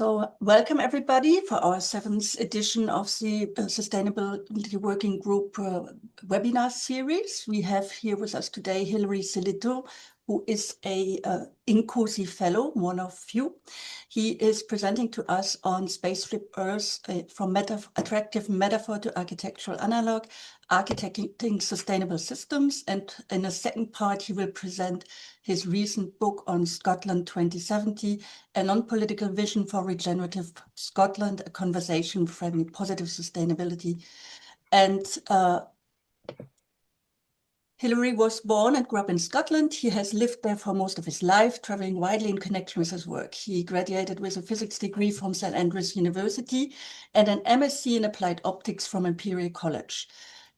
So welcome everybody for our 7th edition of the Sustainability Working Group webinar series. We have here with us today Hilary Sillito, who is a INCOSI fellow, one of few. He is presenting to us on Spaceship Earth from attractive metaphor to architectural analog, architecting sustainable systems. And in the second part, he will present his recent book on Scotland 2070, a non-political vision for regenerative Scotland, a conversation framing positive sustainability. And Hilary was born and grew up in Scotland. He has lived there for most of his life, traveling widely in connection with his work. He graduated with a physics degree from St Andrews University and an MSc in applied optics from Imperial College.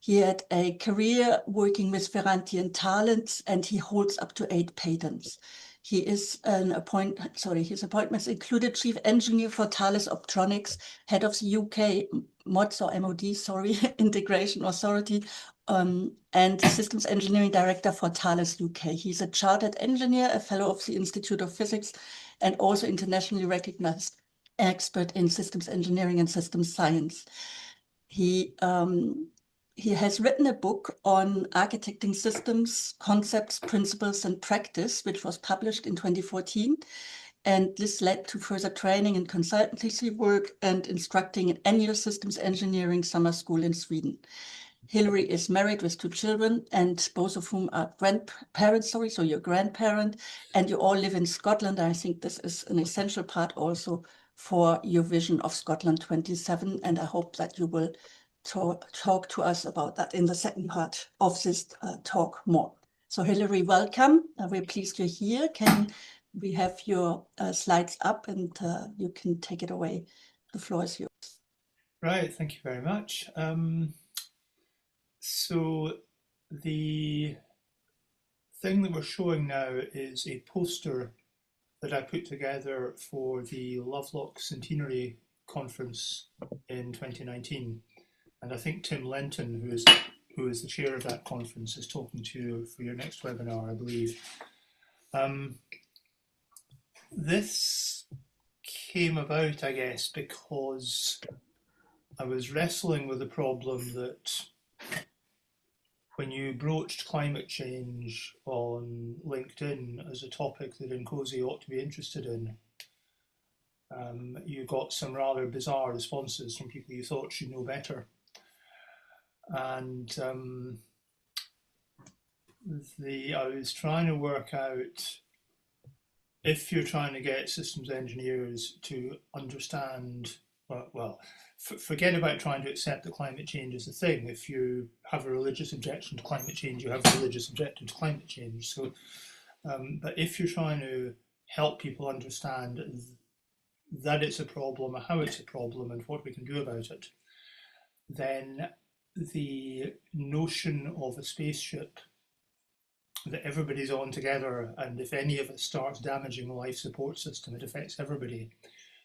He had a career working with Ferranti and Thales, and he holds up to 8 patents. He is his appointments included Chief Engineer for Thales Optronics, Head of the UK MOD, Integration Authority, and Systems Engineering Director for Thales UK. He's a chartered engineer, a fellow of the Institute of Physics, and also internationally recognized expert in systems engineering and systems science. He has written a book on architecting systems, concepts, principles, and practice, which was published in 2014. And this led to further training in consultancy work and instructing an annual systems engineering summer school in Sweden. Hilary is married with 2 children, and both of whom are grandparents, so you're a grandparent, and you all live in Scotland. I think this is an essential part also for your vision of Scotland 27, and I hope that you will talk to us about that in the second part of this talk more. So Hilary, welcome. We're pleased you're here. Can we have your slides up, and you can take it away. The floor is yours. Right, thank you very much. So the thing that we're showing now is a poster that I put together for the Lovelock Centenary Conference in 2019. And I think Tim Lenton, who is the chair of that conference, is talking to you for your next webinar, I believe. This came about, I guess, because I was wrestling with the problem that when you broached climate change on LinkedIn as a topic that INCOSI ought to be interested in, you got some rather bizarre responses from people you thought should know better. And I was trying to work out, if you're trying to get systems engineers to understand, forget about trying to accept that climate change is a thing. If you have a religious objection to climate change, you have a religious objection to climate change. So, but if you're trying to help people understand that it's a problem, how it's a problem, and what we can do about it, then the notion of a spaceship that everybody's on together, and if any of it starts damaging the life support system, it affects everybody,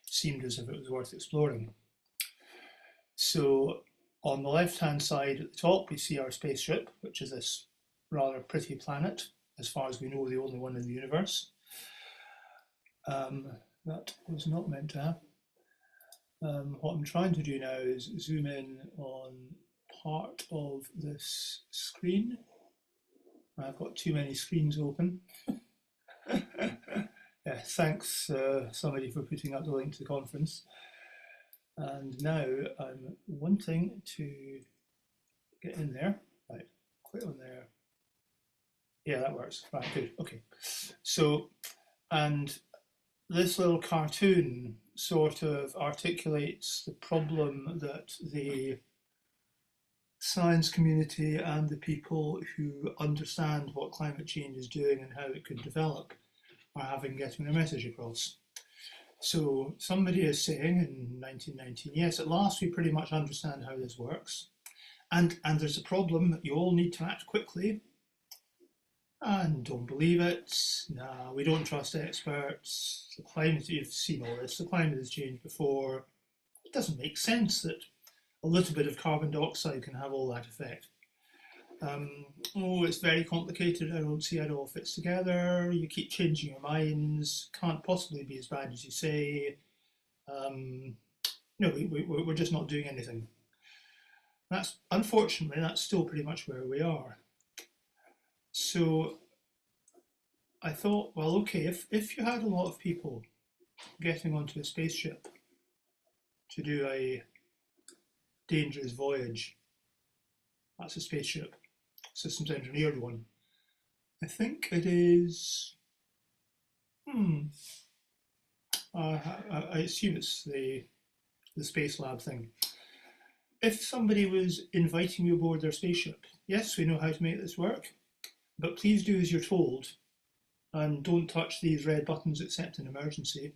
seemed as if it was worth exploring. So on the left-hand side at the top, we see our spaceship, which is this rather pretty planet, as far as we know, the only one in the universe. That was not meant to happen. What I'm trying to do now is zoom in on part of this screen. I've got too many screens open. Yeah, thanks somebody for putting up the link to the conference. And now I'm wanting to get in there. Right, click on there. Yeah, that works. Right, good. Okay. So, and this little cartoon sort of articulates the problem that the science community and the people who understand what climate change is doing and how it could develop are having getting their message across. So somebody is saying in 1919, yes, at last we pretty much understand how this works, and there's a problem that you all need to act quickly, and don't believe it. Nah, we don't trust experts. The climate, you've seen all this, the climate has changed before. It doesn't make sense that a little bit of carbon dioxide can have all that effect. Oh, it's very complicated, I don't see how it all fits together, you keep changing your minds, can't possibly be as bad as you say, No, we're just not doing anything. That's unfortunately that's still pretty much where we are. So I thought, well, okay, if you had a lot of people getting onto a spaceship to do a dangerous voyage, that's a spaceship, systems engineered one. I think it is. I assume it's the Space Lab thing. If somebody was inviting you aboard their spaceship, yes, we know how to make this work, but please do as you're told and don't touch these red buttons except in emergency.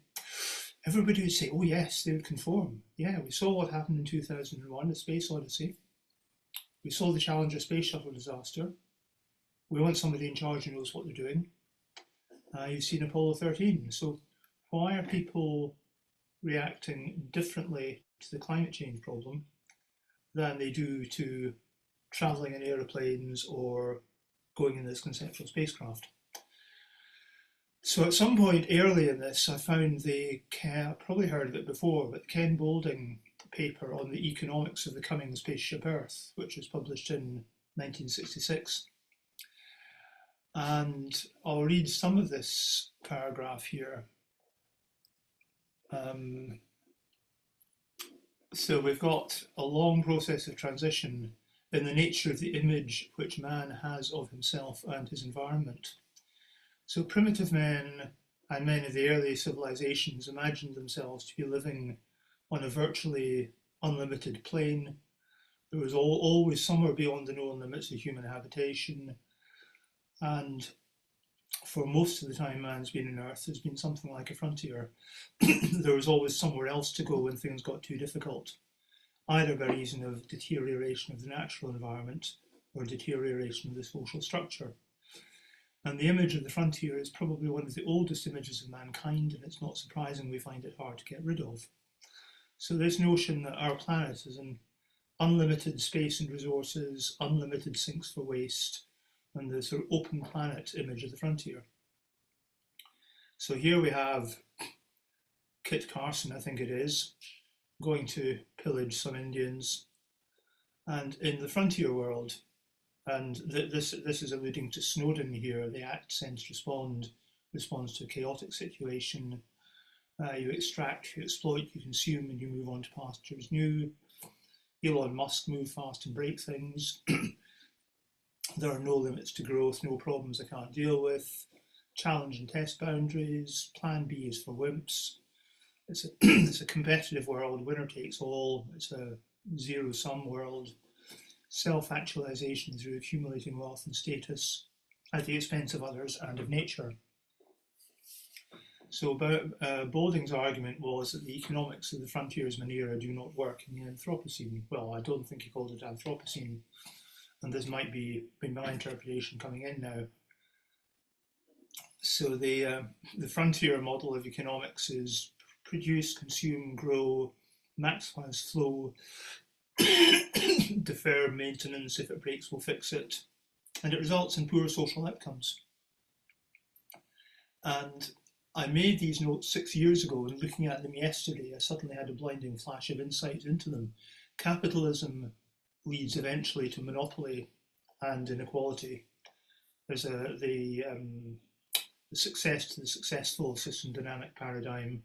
Everybody would say, oh yes, they would conform. Yeah, we saw what happened in 2001, the Space Odyssey. We saw the Challenger space shuttle disaster. We want somebody in charge who knows what they're doing. You've seen Apollo 13. So why are people reacting differently to the climate change problem than they do to travelling in aeroplanes or going in this conceptual spacecraft? So at some point early in this, I found I've probably heard of it before, but the Ken Boulding paper on the economics of the coming Spaceship Earth, which was published in 1966. And I'll read some of this paragraph here. So we've got a long process of transition in the nature of the image which man has of himself and his environment. So primitive men and men of the early civilizations imagined themselves to be living on a virtually unlimited plane. There was always somewhere beyond the known limits of human habitation. And for most of the time man's been on Earth, there's been something like a frontier. There was always somewhere else to go when things got too difficult, either by reason of deterioration of the natural environment or deterioration of the social structure. And the image of the frontier is probably one of the oldest images of mankind, and it's not surprising we find it hard to get rid of. So this notion that our planet is an unlimited space and resources, unlimited sinks for waste, and the sort of open planet image of the frontier. So here we have Kit Carson, I think it is, going to pillage some Indians. And in the frontier world, and this is alluding to Snowden here, the act sense responds to a chaotic situation. You extract, you exploit, you consume, and you move on to pastures new. Elon Musk move fast and break things. There are no limits to growth, no problems I can't deal with. Challenge and test boundaries. Plan B is for wimps. It's a competitive world, winner takes all. It's a zero-sum world. Self-actualization through accumulating wealth and status at the expense of others and of nature. So Boulding's argument was that the economics of the frontiersman era do not work in the Anthropocene. Well, I don't think he called it Anthropocene, and this might be my interpretation coming in now. So the frontier model of economics is produce, consume, grow, maximize flow, defer maintenance. If it breaks, we'll fix it. And it results in poor social outcomes. And I made these notes 6 years ago, and looking at them yesterday, I suddenly had a blinding flash of insight into them. Capitalism leads eventually to monopoly and inequality. There's the success to the successful system dynamic paradigm.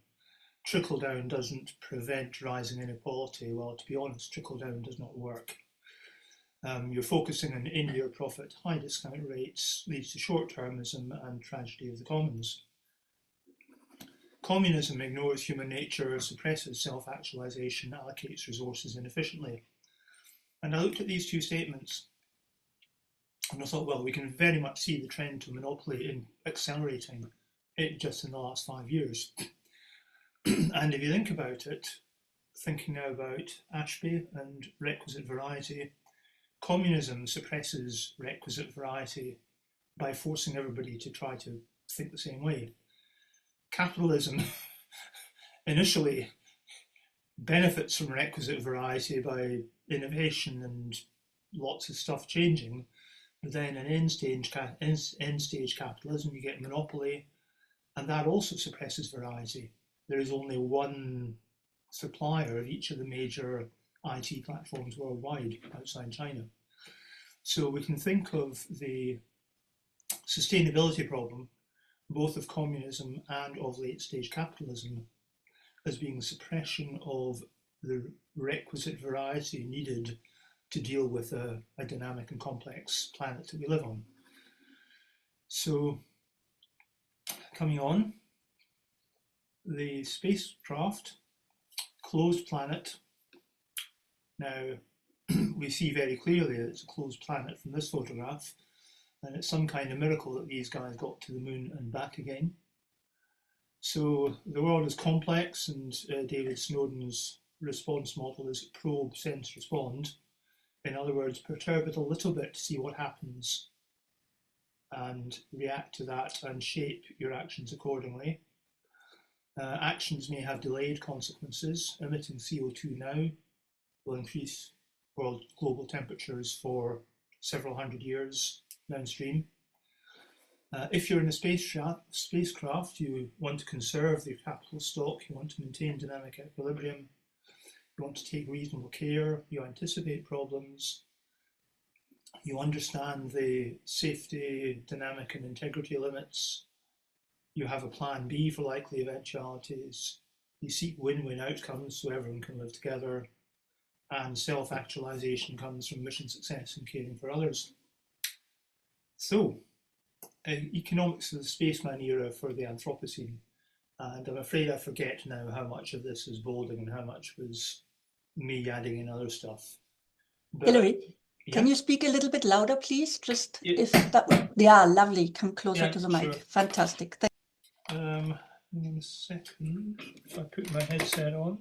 Trickle down doesn't prevent rising inequality. Well, to be honest, trickle down does not work. You're focusing on in-year profit, high discount rates, leads to short-termism and tragedy of the commons. Communism ignores human nature, suppresses self-actualization, allocates resources inefficiently. And I looked at these two statements and I thought, well, we can very much see the trend to monopoly in accelerating it just in the last 5 years. And if you think about it, thinking now about Ashby and requisite variety, communism suppresses requisite variety by forcing everybody to try to think the same way. Capitalism initially benefits from requisite variety by innovation and lots of stuff changing, but then in end stage capitalism you get monopoly, and that also suppresses variety. There is only one supplier of each of the major IT platforms worldwide outside China. So we can think of the sustainability problem, both of communism and of late stage capitalism, as being suppression of the requisite variety needed to deal with a dynamic and complex planet that we live on. So, coming on, the spacecraft, closed planet. Now, we see very clearly that it's a closed planet from this photograph, and it's some kind of miracle that these guys got to the moon and back again. So the world is complex, and David Snowden's response model is probe, sense, respond. In other words, perturb it a little bit to see what happens and react to that and shape your actions accordingly. Actions may have delayed consequences. Emitting CO2 now will increase world global temperatures for several hundred years downstream. If you're in a spacecraft, you want to conserve the capital stock, you want to maintain dynamic equilibrium, you want to take reasonable care, you anticipate problems, you understand the safety, dynamic and integrity limits, you have a plan B for likely eventualities, you seek win-win outcomes so everyone can live together, and self-actualization comes from mission success and caring for others. So, economics of the spaceman era for the Anthropocene, and I'm afraid I forget now how much of this is bolding and how much was me adding in other stuff. But, Hilary, can you speak a little bit louder, please? Just if that would, yeah, lovely. Come closer to the mic. Sure. Fantastic. In a second, if I put my headset on.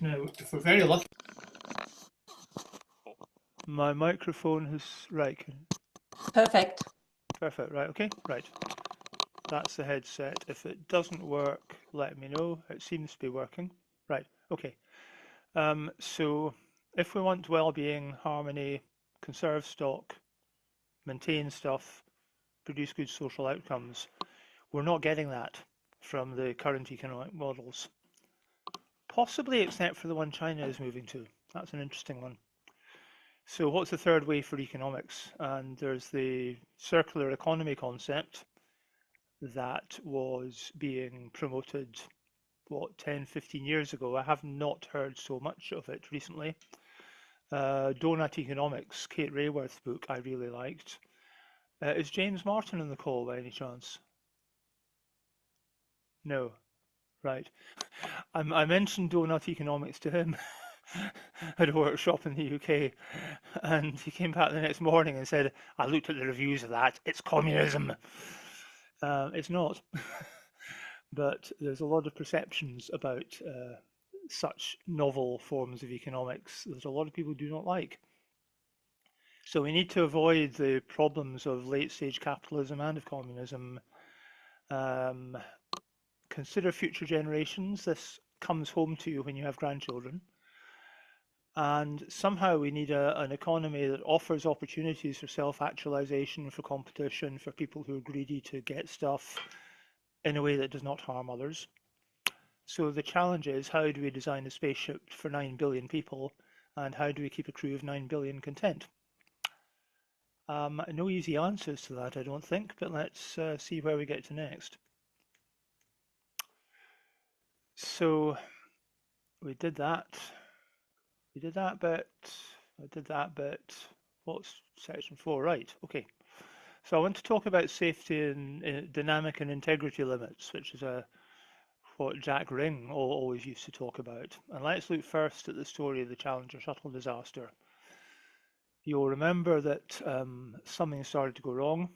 Now, if we're very lucky, my microphone is right. Perfect. Perfect, right, okay, right. That's the headset. If it doesn't work, let me know. It seems to be working. Right, okay. So if we want well-being, harmony, conserve stock, maintain stuff, produce good social outcomes, we're not getting that from the current economic models. Possibly except for the one China is moving to. That's an interesting one. So what's the third way for economics? And there's the circular economy concept that was being promoted, what, 10, 15 years ago. I have not heard so much of it recently. Donut Economics, Kate Rayworth's book, I really liked. Is James Martin on the call by any chance? No. Right. I mentioned Donut Economics to him at a workshop in the UK, and he came back the next morning and said, I looked at the reviews of that, it's communism. It's not. But there's a lot of perceptions about such novel forms of economics that a lot of people do not like. So we need to avoid the problems of late-stage capitalism and of communism. Consider future generations. This comes home to you when you have grandchildren. And somehow we need an economy that offers opportunities for self-actualization, for competition, for people who are greedy to get stuff in a way that does not harm others. So the challenge is, how do we design a spaceship for 9 billion people, and how do we keep a crew of 9 billion content? No easy answers to that, I don't think, but let's see where we get to next. So we did that. We did that bit. I did that bit. What's section 4? Right, okay. So I want to talk about safety and dynamic and integrity limits, which is what Jack Ring always used to talk about. And let's look first at the story of the Challenger shuttle disaster. You'll remember that something started to go wrong.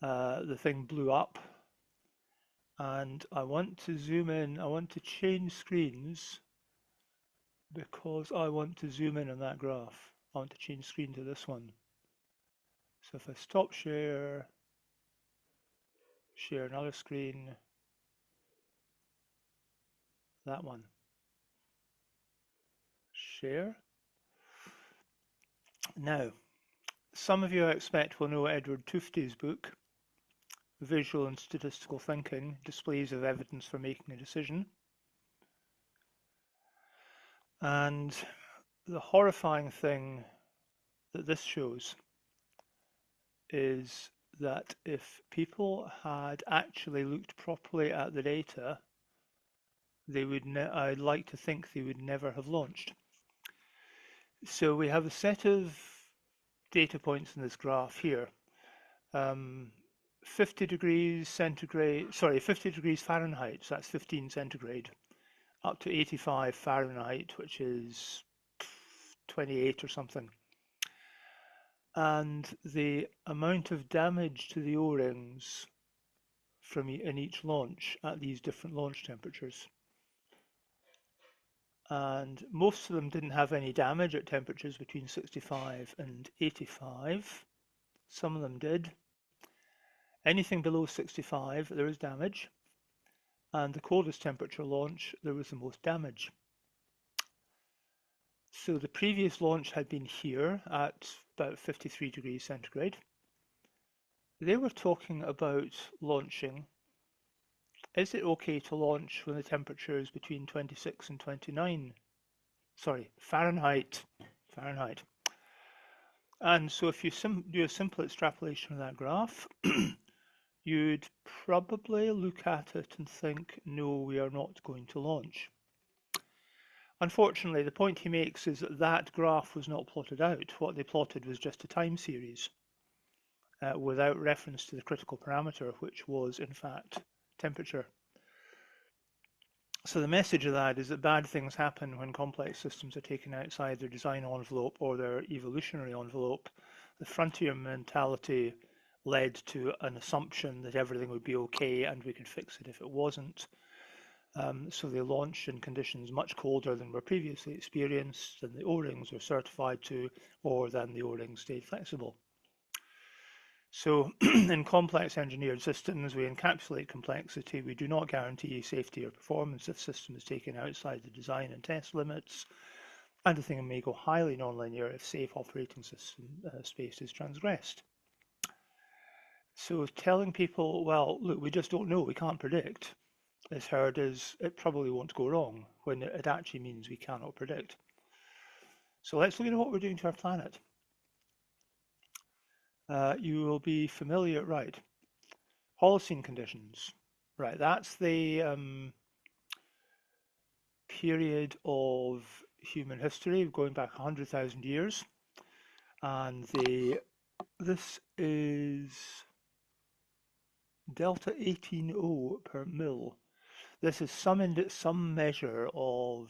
The thing blew up. And I want to zoom in. I want to change screens because I want to zoom in on that graph. I want to change screen to this one. So if I stop share another screen, that one. Share. Now, some of you, I expect, will know Edward Tufte's book, Visual and Statistical Thinking, Displays of Evidence for Making a Decision. And the horrifying thing that this shows is that if people had actually looked properly at the data, they would I'd like to think they would never have launched. So we have a set of data points in this graph here. 50 degrees centigrade, sorry, 50 degrees Fahrenheit, so that's 15 centigrade, up to 85 Fahrenheit, which is 28 or something. And the amount of damage to the O-rings from in each launch at these different launch temperatures. And most of them didn't have any damage at temperatures between 65 and 85. Some of them did. Anything below 65, there is damage. And the coldest temperature launch, there was the most damage. So the previous launch had been here at about 53 degrees centigrade. They were talking about launching. Is it okay to launch when the temperature is between 26 and 29? Sorry, Fahrenheit. Fahrenheit. And so if you do a simple extrapolation of that graph, you'd probably look at it and think, no, we are not going to launch. Unfortunately, the point he makes is that that graph was not plotted out. What they plotted was just a time series without reference to the critical parameter, which was, in fact, temperature. So the message of that is that bad things happen when complex systems are taken outside their design envelope or their evolutionary envelope. The frontier mentality led to an assumption that everything would be okay and we could fix it if it wasn't. So they launched in conditions much colder than were previously experienced, than the O-rings were certified to, or than the O-rings stayed flexible. So in complex engineered systems, we encapsulate complexity. We do not guarantee safety or performance if system is taken outside the design and test limits. And the thing may go highly nonlinear if safe operating system space is transgressed. So telling people, well, look, we just don't know, we can't predict, is heard as it probably won't go wrong, when it actually means we cannot predict. So let's look at what we're doing to our planet. You will be familiar, right? Holocene conditions, right? That's the period of human history going back 100,000 years, and this is delta 18O per mil. This is some measure of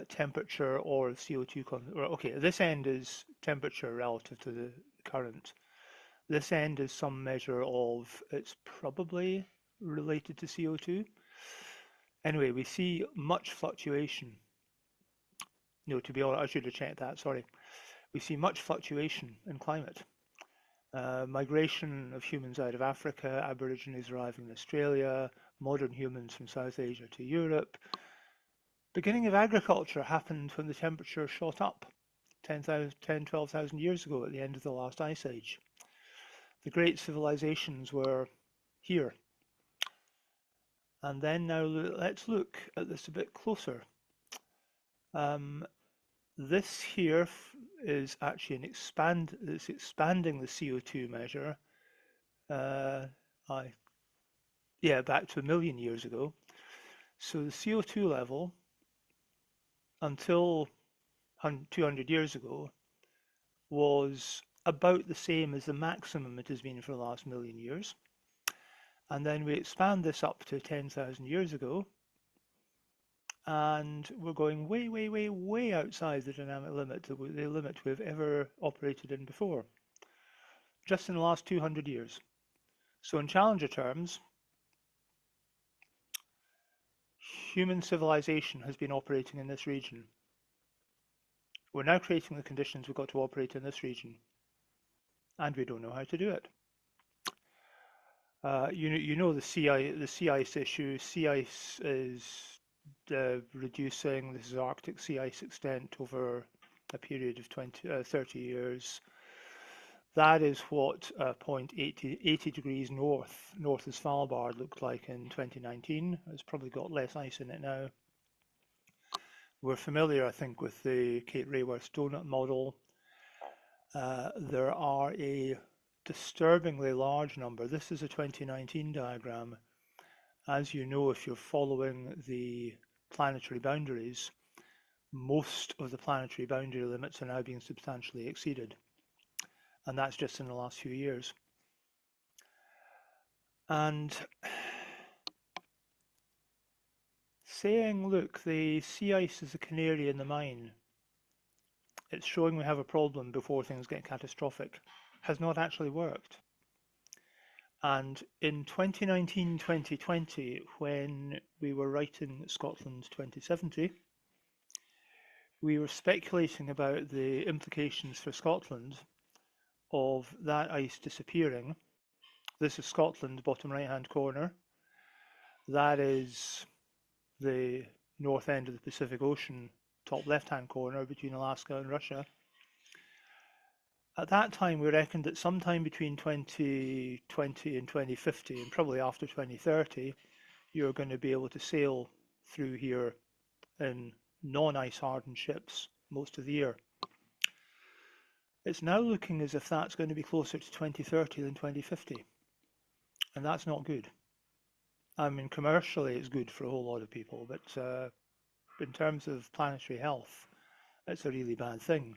temperature or CO2. Okay, this end is temperature relative to the current. This end is some measure of, it's probably related to CO2. Anyway, we see much fluctuation. No, to be honest, I should have checked that, sorry. We see much fluctuation in climate. Migration of humans out of Africa, Aborigines arriving in Australia, modern humans from South Asia to Europe. Beginning of agriculture happened when the temperature shot up 12,000 years ago at the end of the last ice age. The great civilizations were here. And then now let's look at this a bit closer. This here is actually it's expanding the CO2 measure. Back to 1 million years ago. So the CO2 level until 200 years ago was about the same as the maximum it has been for the last 1 million years. And then we expand this up to 10,000 years ago, and we're going way, way, way, way outside the dynamic limit, the limit we've ever operated in before, just in the last 200 years. So in Challenger terms, human civilization has been operating in this region. We're now creating the conditions we've got to operate in this region, and we don't know how to do it. You know the sea ice issue. Sea ice is reducing. This is Arctic sea ice extent over a period of 30 years. That is what point 80 degrees north of Svalbard looked like in 2019. It's probably got less ice in it now. We're familiar, I think, with the Cape Raworth donut model. There are a disturbingly large number. This is a 2019 diagram. As you know, if you're following the planetary boundaries, most of the planetary boundary limits are now being substantially exceeded. And that's just in the last few years. And saying, look, the sea ice is a canary in the mine, it's showing we have a problem before things get catastrophic, has not actually worked. And in 2019-2020, when we were writing Scotland 2070, we were speculating about the implications for Scotland of that ice disappearing. This is Scotland, bottom right-hand corner. That is the north end of the Pacific Ocean, top left-hand corner between Alaska and Russia. At that time, we reckoned that sometime between 2020 and 2050, and probably after 2030, you're going to be able to sail through here in non-ice hardened ships most of the year. It's now looking as if that's going to be closer to 2030 than 2050, and that's not good. I mean, commercially it's good for a whole lot of people, but in terms of planetary health, it's a really bad thing.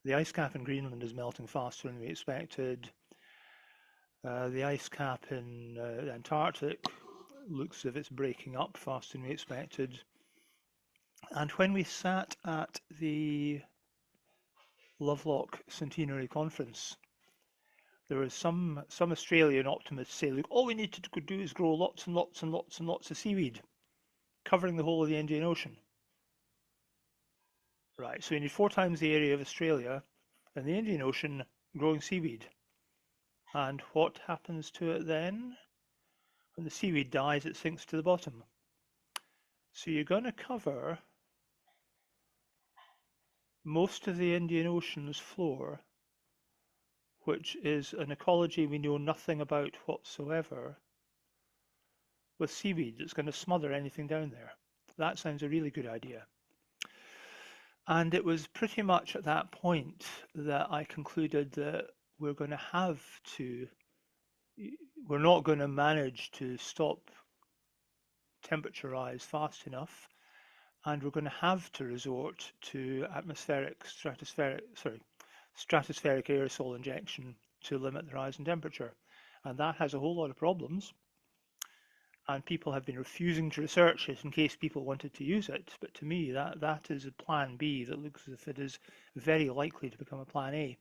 The ice cap in Greenland is melting faster than we expected. The ice cap in the Antarctic looks as if it's breaking up faster than we expected. And when we sat at the Lovelock Centenary Conference, there was some Australian optimists say, look, all we need to do is grow lots and lots and lots and lots of seaweed, covering the whole of the Indian Ocean. Right, so you need 4 times the area of Australia and the Indian Ocean growing seaweed. And what happens to it then? When the seaweed dies, it sinks to the bottom. So you're going to cover most of the Indian Ocean's floor, which is an ecology we know nothing about whatsoever, with seaweed that's going to smother anything down there. That sounds a really good idea. And it was pretty much at that point that I concluded that we're not going to manage to stop temperature rise fast enough, and we're going to have to resort to stratospheric aerosol injection to limit the rise in temperature. And that has a whole lot of problems, and people have been refusing to research it in case people wanted to use it. But to me, that is a plan B that looks as if it is very likely to become a plan A.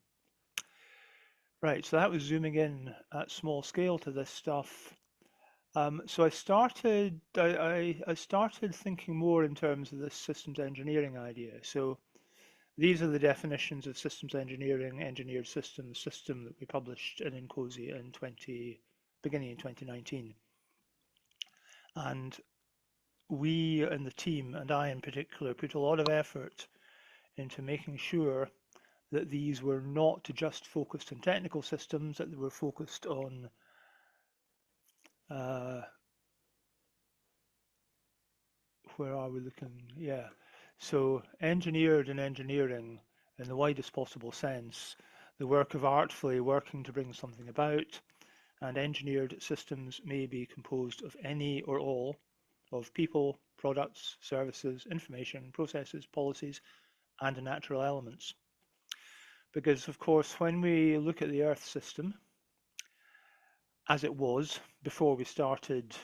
Right, so that was zooming in at small scale to this stuff. So I started thinking more in terms of this systems engineering idea. So these are the definitions of systems engineering, engineered systems, system that we published in INCOSY beginning in 2019. And we and the team, and I in particular, put a lot of effort into making sure that these were not just focused on technical systems, that they were focused on where are we looking? Yeah. So engineered and engineering in the widest possible sense, the work of artfully working to bring something about, and engineered systems may be composed of any or all of people, products, services, information, processes, policies, and natural elements. Because of course, when we look at the Earth system, as it was before we started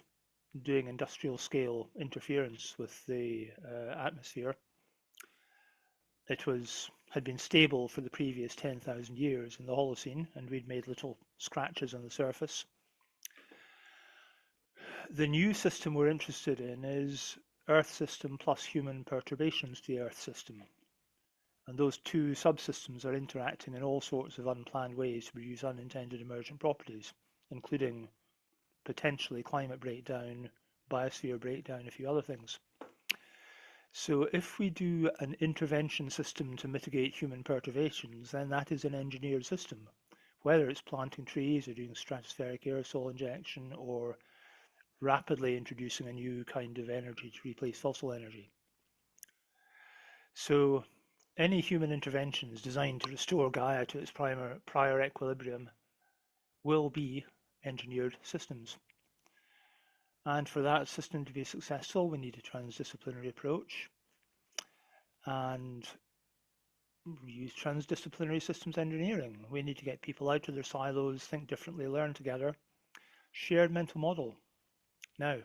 doing industrial scale interference with the atmosphere, it had been stable for the previous 10,000 years in the Holocene, and we'd made little scratches on the surface. The new system we're interested in is Earth system plus human perturbations to the Earth system. And those two subsystems are interacting in all sorts of unplanned ways to produce unintended emergent properties, including potentially climate breakdown, biosphere breakdown, a few other things. So if we do an intervention system to mitigate human perturbations, then that is an engineered system, whether it's planting trees or doing stratospheric aerosol injection or rapidly introducing a new kind of energy to replace fossil energy. So any human interventions designed to restore Gaia to its prior equilibrium will be engineered systems. And for that system to be successful, we need a transdisciplinary approach. And we use transdisciplinary systems engineering. We need to get people out of their silos, think differently, learn together. Shared mental model. Now,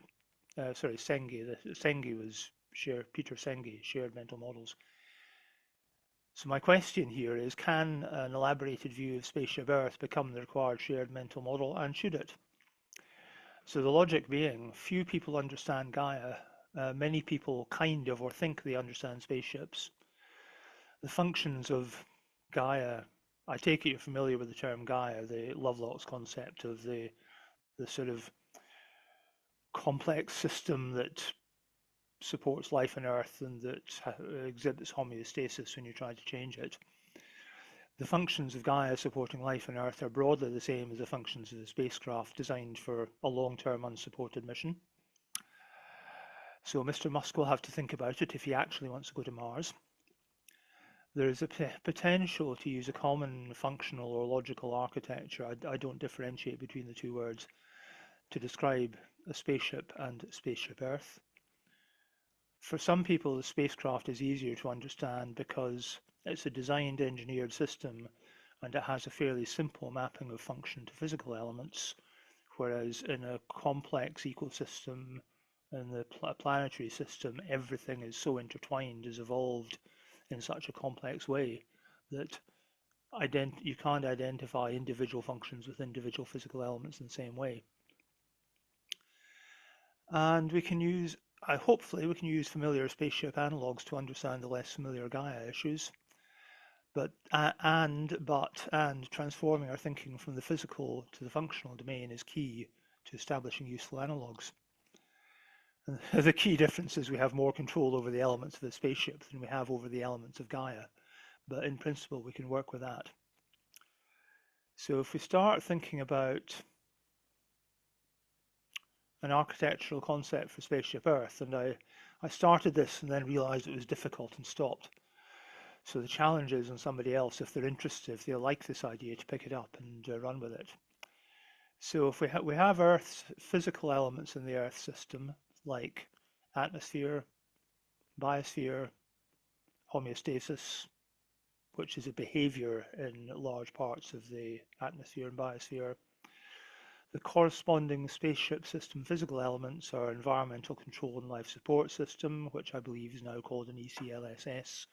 Senge was Peter Senge, shared mental models. So my question here is, can an elaborated view of Spaceship Earth become the required shared mental model, and should it? So the logic being, few people understand Gaia. Many people kind of or think they understand spaceships. The functions of Gaia, I take it you're familiar with the term Gaia, the Lovelock's concept of the sort of complex system that supports life on Earth and that exhibits homeostasis when you try to change it. The functions of Gaia supporting life on Earth are broadly the same as the functions of the spacecraft designed for a long-term unsupported mission. So Mr. Musk will have to think about it if he actually wants to go to Mars. There is a potential to use a common functional or logical architecture, I don't differentiate between the two words, to describe a spaceship and Spaceship Earth. For some people, the spacecraft is easier to understand because it's a designed, engineered system and it has a fairly simple mapping of function to physical elements, whereas in a complex ecosystem, in the planetary system, everything is so intertwined, is evolved in such a complex way that you can't identify individual functions with individual physical elements in the same way. And we can use, hopefully we can use familiar spaceship analogues to understand the less familiar Gaia issues, and transforming our thinking from the physical to the functional domain is key to establishing useful analogues. And the key difference is we have more control over the elements of the spaceship than we have over the elements of Gaia, but in principle we can work with that. So if we start thinking about an architectural concept for Spaceship Earth, and I started this and then realized it was difficult and stopped. So the challenge is on somebody else, if they're interested, if they like this idea, to pick it up and run with it. So if we have Earth's physical elements in the Earth system, like atmosphere, biosphere, homeostasis, which is a behavior in large parts of the atmosphere and biosphere. The corresponding spaceship system physical elements are environmental control and life support system, which I believe is now called an ECLSS.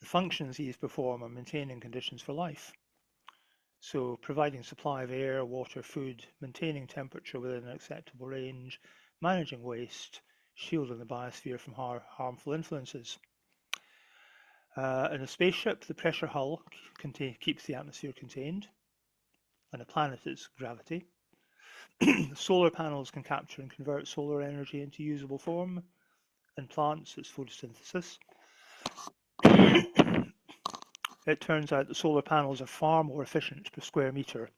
The functions these perform are maintaining conditions for life. So providing supply of air, water, food, maintaining temperature within an acceptable range, managing waste, shielding the biosphere from harmful influences. In a spaceship, the pressure hull keeps the atmosphere contained, and a planet is gravity. Solar panels can capture and convert solar energy into usable form. In plants, it's photosynthesis. It turns out that solar panels are far more efficient per square meter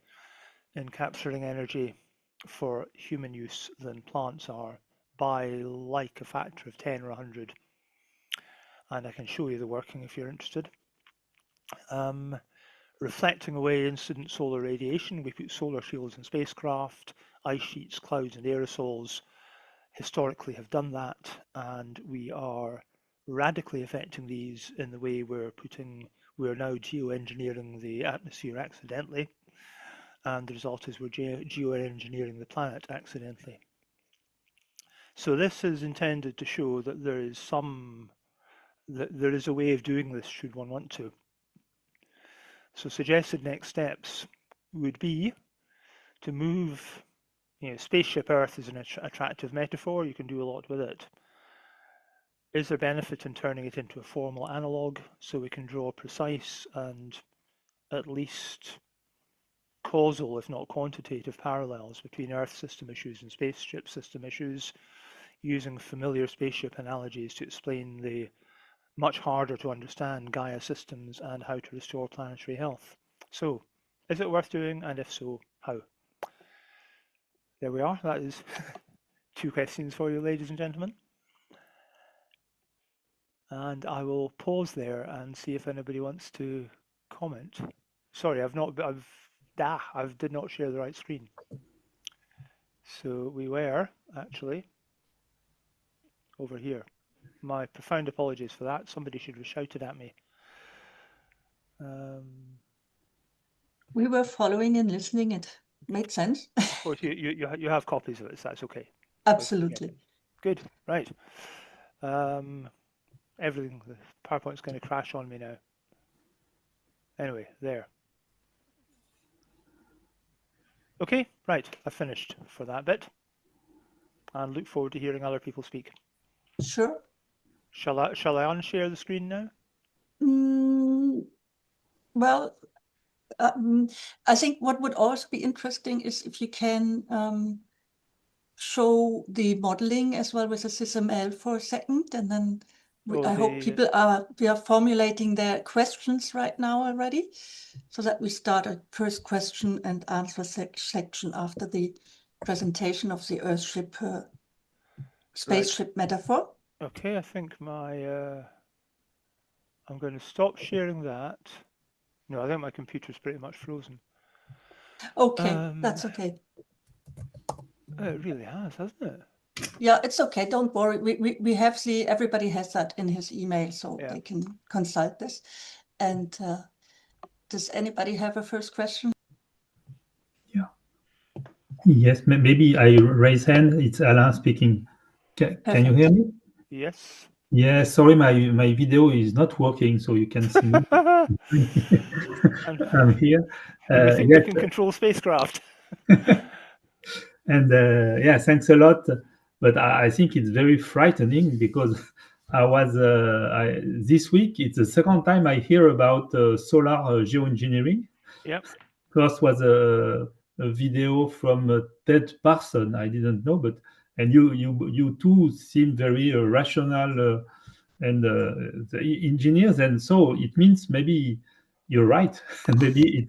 in capturing energy for human use than plants are, by like a factor of 10 or 100. And I can show you the working if you're interested. Reflecting away incident solar radiation, we put solar shields in spacecraft. Ice sheets, clouds and aerosols historically have done that, and we are radically affecting these in the way we're now geoengineering the atmosphere accidentally, and the result is we're geoengineering the planet accidentally. So this is intended to show that there is a way of doing this should one want to. So suggested next steps would be to move, Spaceship Earth is an attractive metaphor, you can do a lot with it. Is there benefit in turning it into a formal analogue so we can draw precise and at least causal, if not quantitative, parallels between Earth system issues and spaceship system issues? using familiar spaceship analogies to explain the much harder to understand Gaia systems and how to restore planetary health. So, is it worth doing, and if so, how? There we are. That is 2 questions for you, ladies and gentlemen. And I will pause there and see if anybody wants to comment. Sorry, I did not share the right screen. So we were actually over here. My profound apologies for that. Somebody should have shouted at me. We were following and listening. It made sense. Of course, you have copies of it, so that's okay. Absolutely. Good, right. Everything, the PowerPoint's going to crash on me now. Anyway, there. Okay, right, I've finished for that bit. And look forward to hearing other people speak. Sure. Shall I unshare the screen now? Well, I think what would also be interesting is if you can show the modeling as well with the SysML for a second, and then I hope we are formulating their questions right now already, so that we start a first question and answer section after the presentation of the Earthship spaceship metaphor. Okay, I think I'm going to stop sharing that. No, I think my computer's pretty much frozen. Okay, that's okay. It really has, hasn't it? Yeah, it's okay. Don't worry. We have everybody has that in his email, so they can consult this. And does anybody have a first question? Yeah. Yes, maybe I raise hand. It's Alain speaking. Can you hear me? Yes. Yeah, sorry, my video is not working, so you can see me. I'm here. And we think we can control spacecraft. And yeah, thanks a lot. But I think it's very frightening because I was this week. It's the second time I hear about solar geoengineering. Yep. First was a video from Ted Parson. I didn't know, but and you two seem very rational and the engineers, and so it means maybe you're right. Maybe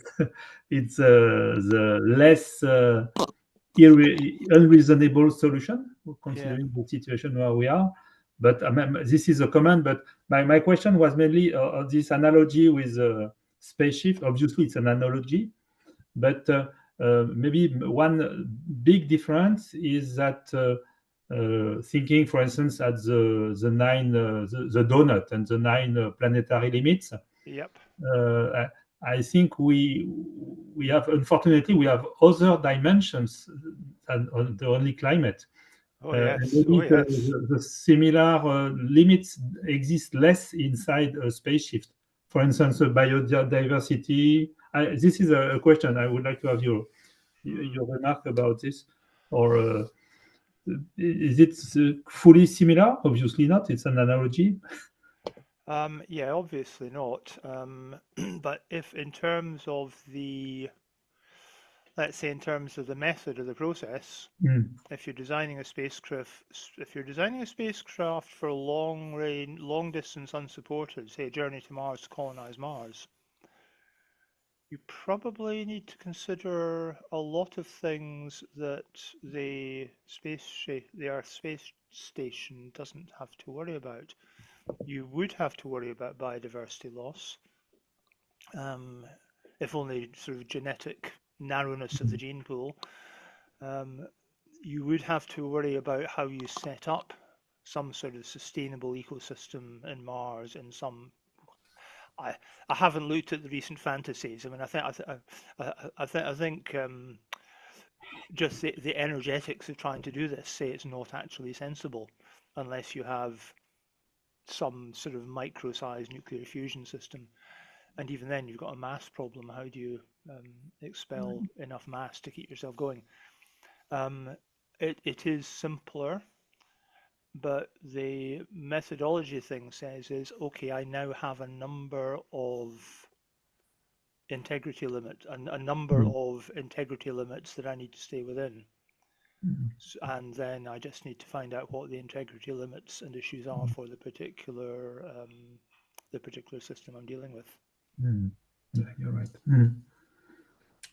it's the less unreasonable solution considering the situation where we are. But this is a comment. But my question was mainly on this analogy with spaceship. Obviously, it's an analogy, but maybe one big difference is that thinking, for instance, at the donut and the 9 planetary limits. Yep. I think we have, unfortunately, we have other dimensions than the only climate. Oh yes. Maybe the similar limits exist less inside a spaceship. For instance, biodiversity. This is a question I would like to have your remark about this. Or is it fully similar? Obviously not. It's an analogy. Yeah, obviously not. But if in terms of let's say in terms of the method of the process, if you're designing a spacecraft, for long distance unsupported, say a journey to Mars to colonize Mars, you probably need to consider a lot of things that the Earth Space Station doesn't have to worry about. You would have to worry about biodiversity loss, if only sort of genetic narrowness of the gene pool. You would have to worry about how you set up some sort of sustainable ecosystem in Mars in some. I haven't looked at the recent fantasies. I mean, I think just the energetics of trying to do this say it's not actually sensible unless you have some sort of micro-sized nuclear fusion system. And even then, you've got a mass problem. How do you expel enough mass to keep yourself going? It is simpler, but the methodology thing says is, okay, I now have a number of integrity limits that I need to stay within. And then I just need to find out what the integrity limits and issues are for the particular system I'm dealing with. Yeah, you're right.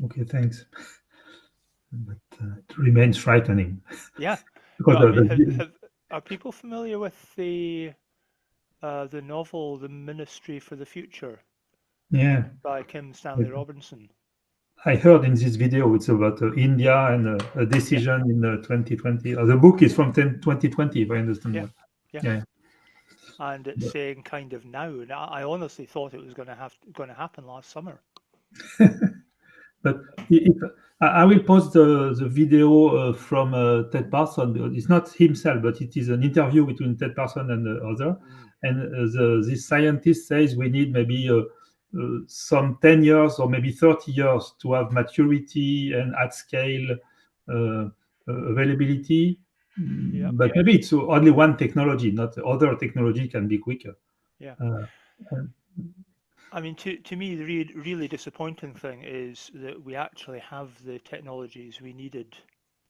Okay, thanks. But it remains frightening. Yeah. Because No, I mean, are people familiar with the novel "The Ministry for the Future" by Kim Stanley Robinson? I heard in this video it's about India and a decision in 2020. The book is from 2020, if I understand well. Yeah. And it's saying kind of now. And I honestly thought it was going to happen last summer. But I will post the video from Ted Parson. It's not himself, but it is an interview between Ted Parson and the other. And this scientist says we need maybe some 10 years or maybe 30 years to have maturity and at scale availability. But maybe it's only one technology, not other technology can be quicker. Yeah. I mean, to me, the really disappointing thing is that we actually have the technologies we needed.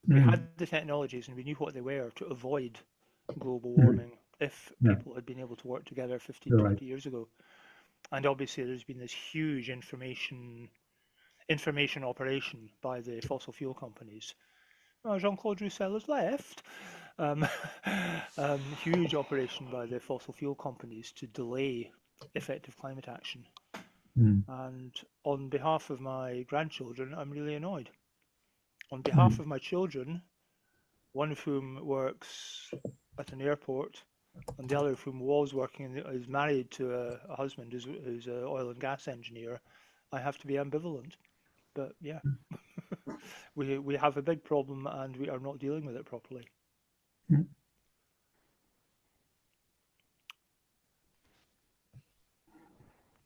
We had the technologies and we knew what they were to avoid global warming if people had been able to work together 15, 20 years ago. And obviously there's been this huge information operation by the fossil fuel companies. Jean-Claude Roussel has left. Huge operation by the fossil fuel companies to delay effective climate action. And on behalf of my grandchildren, I'm really annoyed. On behalf of my children, one of whom works at an airport, and the other of whom was working is married to a husband who's an oil and gas engineer, I have to be ambivalent. But yeah, we have a big problem and we are not dealing with it properly.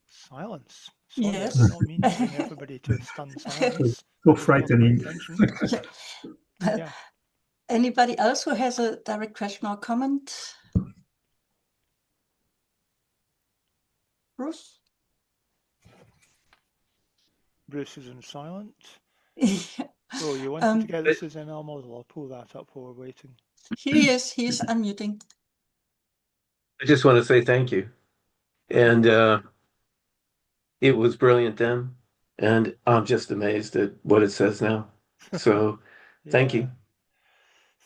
Silence. Sorry, Yes. I did not mean to bring everybody to a stunned silence. So frightening. Yeah. Anybody else who has a direct question or comment? Bruce? Bruce is in silent. Oh, you wanted to get this as ML model. I'll pull that up while we're waiting. He is unmuting. I just want to say thank you. And it was brilliant then. And I'm just amazed at what it says now. So thank you.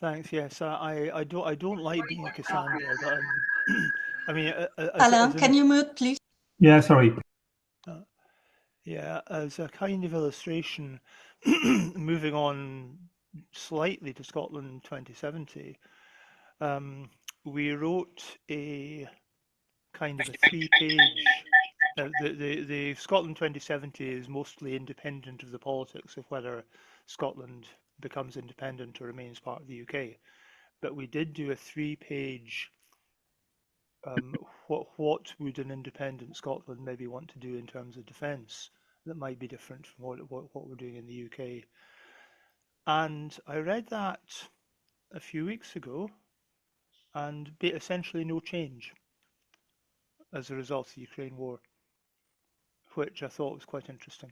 Thanks. Yes, I don't like being Cassandra, but I mean, Alain, can you mute, please? Yeah, sorry. Yeah, as a kind of illustration, moving on slightly to Scotland 2070, we wrote a kind of a 3-page. The Scotland 2070 is mostly independent of the politics of whether Scotland becomes independent or remains part of the UK. But we did do a 3-page what would an independent Scotland maybe want to do in terms of defence that might be different from what we're doing in the UK. And I read that a few weeks ago and essentially no change as a result of the Ukraine war, which I thought was quite interesting.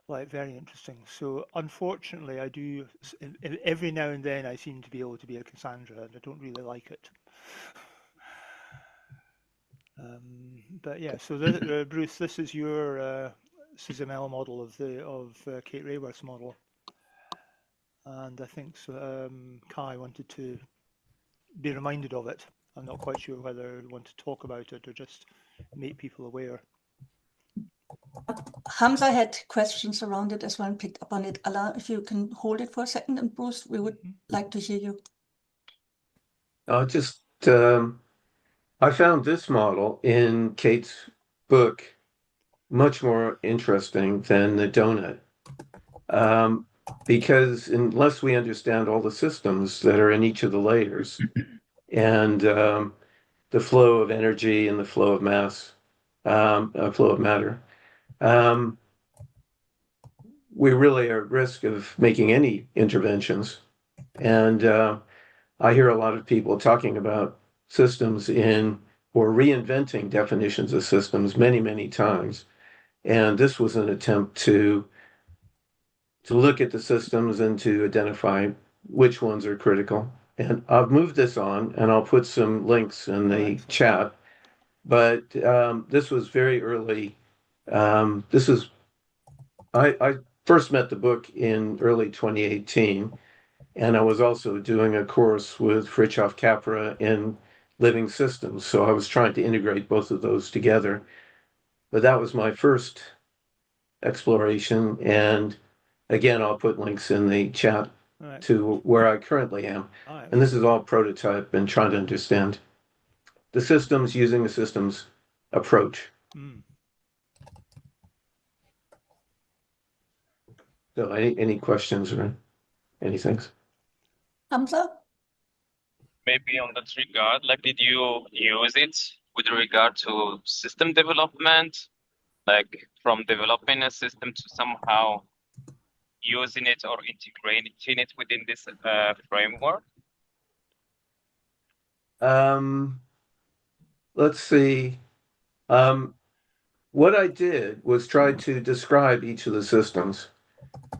Like, very interesting. So unfortunately, I do, every now and then I seem to be able to be a Cassandra, and I don't really like it. But yeah, so Bruce, this is your SysML model of Kate Raworth's model, and I think so, Kai wanted to be reminded of it. I'm not quite sure whether you want to talk about it or just make people aware. Hamza had questions around it as well and picked up on it. Alain, if you can hold it for a second, and Bruce, we would like to hear you. I found this model in Kate's book much more interesting than the donut. Because unless we understand all the systems that are in each of the layers and the flow of energy and the flow of mass, flow of matter, we really are at risk of making any interventions. And I hear a lot of people talking about systems or reinventing definitions of systems many, many times. And this was an attempt to look at the systems and to identify which ones are critical. And I've moved this on, and I'll put some links in the chat. But this was very early. I first met the book in early 2018, and I was also doing a course with Fritjof Capra in living systems. So I was trying to integrate both of those together. But that was my first exploration. And again, I'll put links in the chat to where I currently am. And this is all prototype and trying to understand the systems using the systems approach. So any questions or anything? Hamza? Maybe on that regard, like, did you use it with regard to system development, like from developing a system to somehow using it or integrating it within this framework? Let's see. What I did was try to describe each of the systems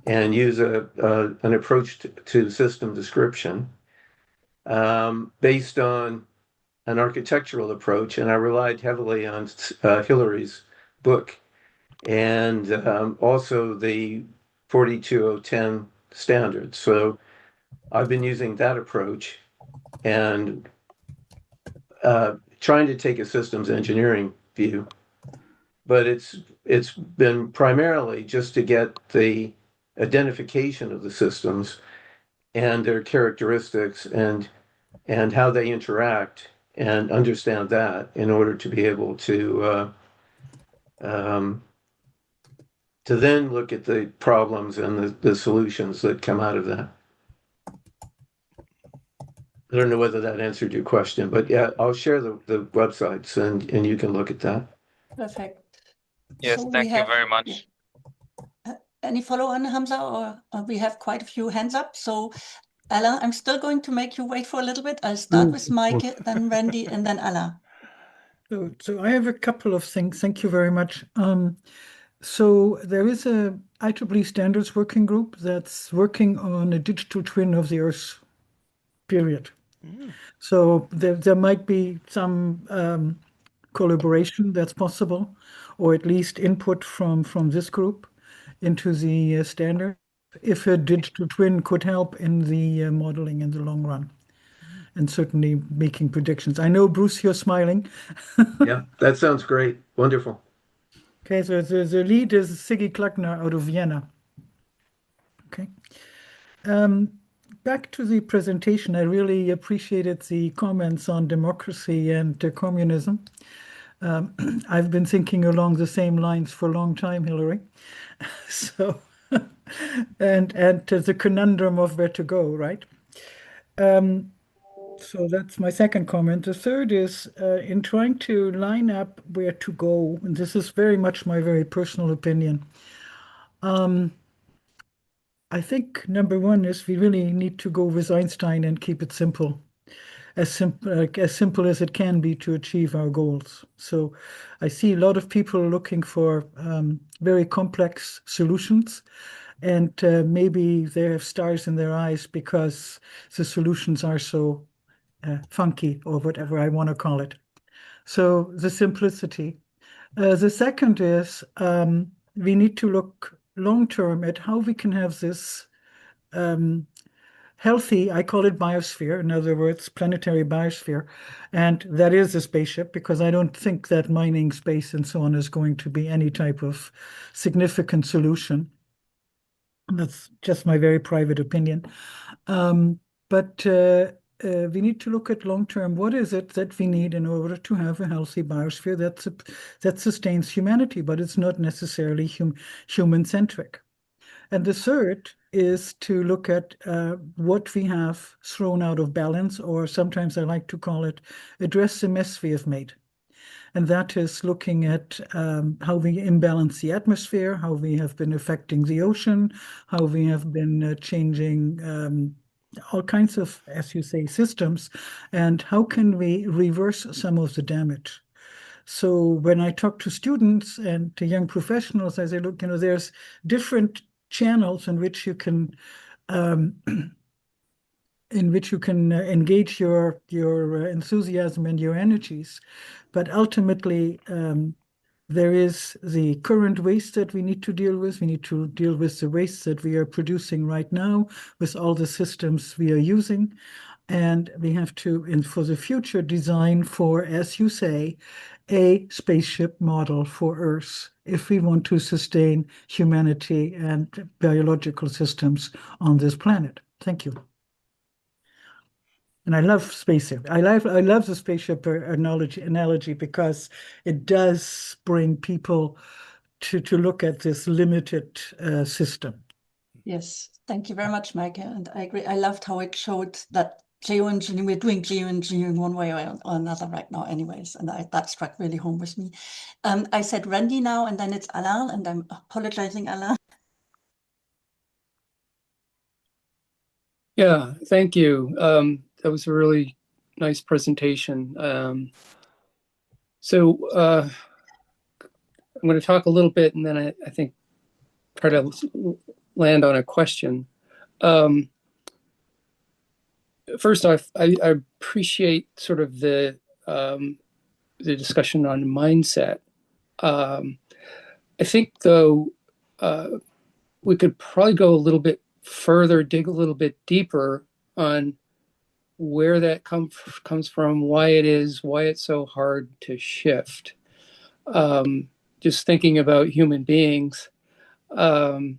and use an approach to system description based on an architectural approach, and I relied heavily on Hillary's book and also the 42010 standards. So I've been using that approach and trying to take a systems engineering view, but it's been primarily just to get the identification of the systems and their characteristics and how they interact, and understand that in order to be able to then look at the problems and the solutions that come out of that. I don't know whether that answered your question, but yeah, I'll share the websites and you can look at that. Perfect. Yes, So thank you very much. Any follow-on, Hamza, or we have quite a few hands up. So Alain, I'm still going to make you wait for a little bit. I'll start with Mike, then Randy, and then Alain. So I have a couple of things. Thank you very much. So there is a IEEE standards working group that's working on a digital twin of the Earth, period. So there might be some collaboration that's possible, or at least input from this group into the standard, if a digital twin could help in the modeling in the long run, and certainly making predictions. I know, Bruce, you're smiling. Yeah, that sounds great. Wonderful. Okay, so the lead is Siggy Klugner out of Vienna. Okay. Back to the presentation, I really appreciated the comments on democracy and communism. I've been thinking along the same lines for a long time, Hillary. So, and the conundrum of where to go, right? So that's my second comment. The third is in trying to line up where to go, and this is very much my very personal opinion. I think number one is we really need to go with Einstein and keep it simple. As simple as it can be to achieve our goals. So I see a lot of people looking for very complex solutions, and maybe they have stars in their eyes because the solutions are so funky, or whatever I want to call it. So the simplicity. The second is we need to look long-term at how we can have this healthy, I call it biosphere, in other words, planetary biosphere. And that is a spaceship, because I don't think that mining space and so on is going to be any type of significant solution. That's just my very private opinion. But we need to look at long-term, what is it that we need in order to have a healthy biosphere that sustains humanity, but it's not necessarily human-centric. And the third is to look at what we have thrown out of balance, or sometimes I like to call it, address the mess we have made. And that is looking at how we imbalance the atmosphere, how we have been affecting the ocean, how we have been changing all kinds of, as you say, systems, and how can we reverse some of the damage. So when I talk to students and to young professionals, I say, look, there's different channels in which you can engage your enthusiasm and your energies. But ultimately, there is the current waste that we need to deal with. We need to deal with the waste that we are producing right now with all the systems we are using. And we have to, and for the future, design for, as you say, a spaceship model for Earth if we want to sustain humanity and biological systems on this planet. Thank you. And I love spaceship. I love the spaceship analogy because it does bring people to look at this limited system. Yes, thank you very much, Mike. And I agree. I loved how it showed that geoengineering, we're doing geoengineering one way or another right now anyways. And that struck really home with me. I said Randy now, and then it's Alain, and I'm apologizing, Alain. Yeah, thank you. That was a really nice presentation. So I'm going to talk a little bit, and then I think try to land on a question. First off, I appreciate sort of the discussion on mindset. I think, though, we could probably go a little bit further, dig a little bit deeper on where that comes from, why it's so hard to shift. Just thinking about human beings, human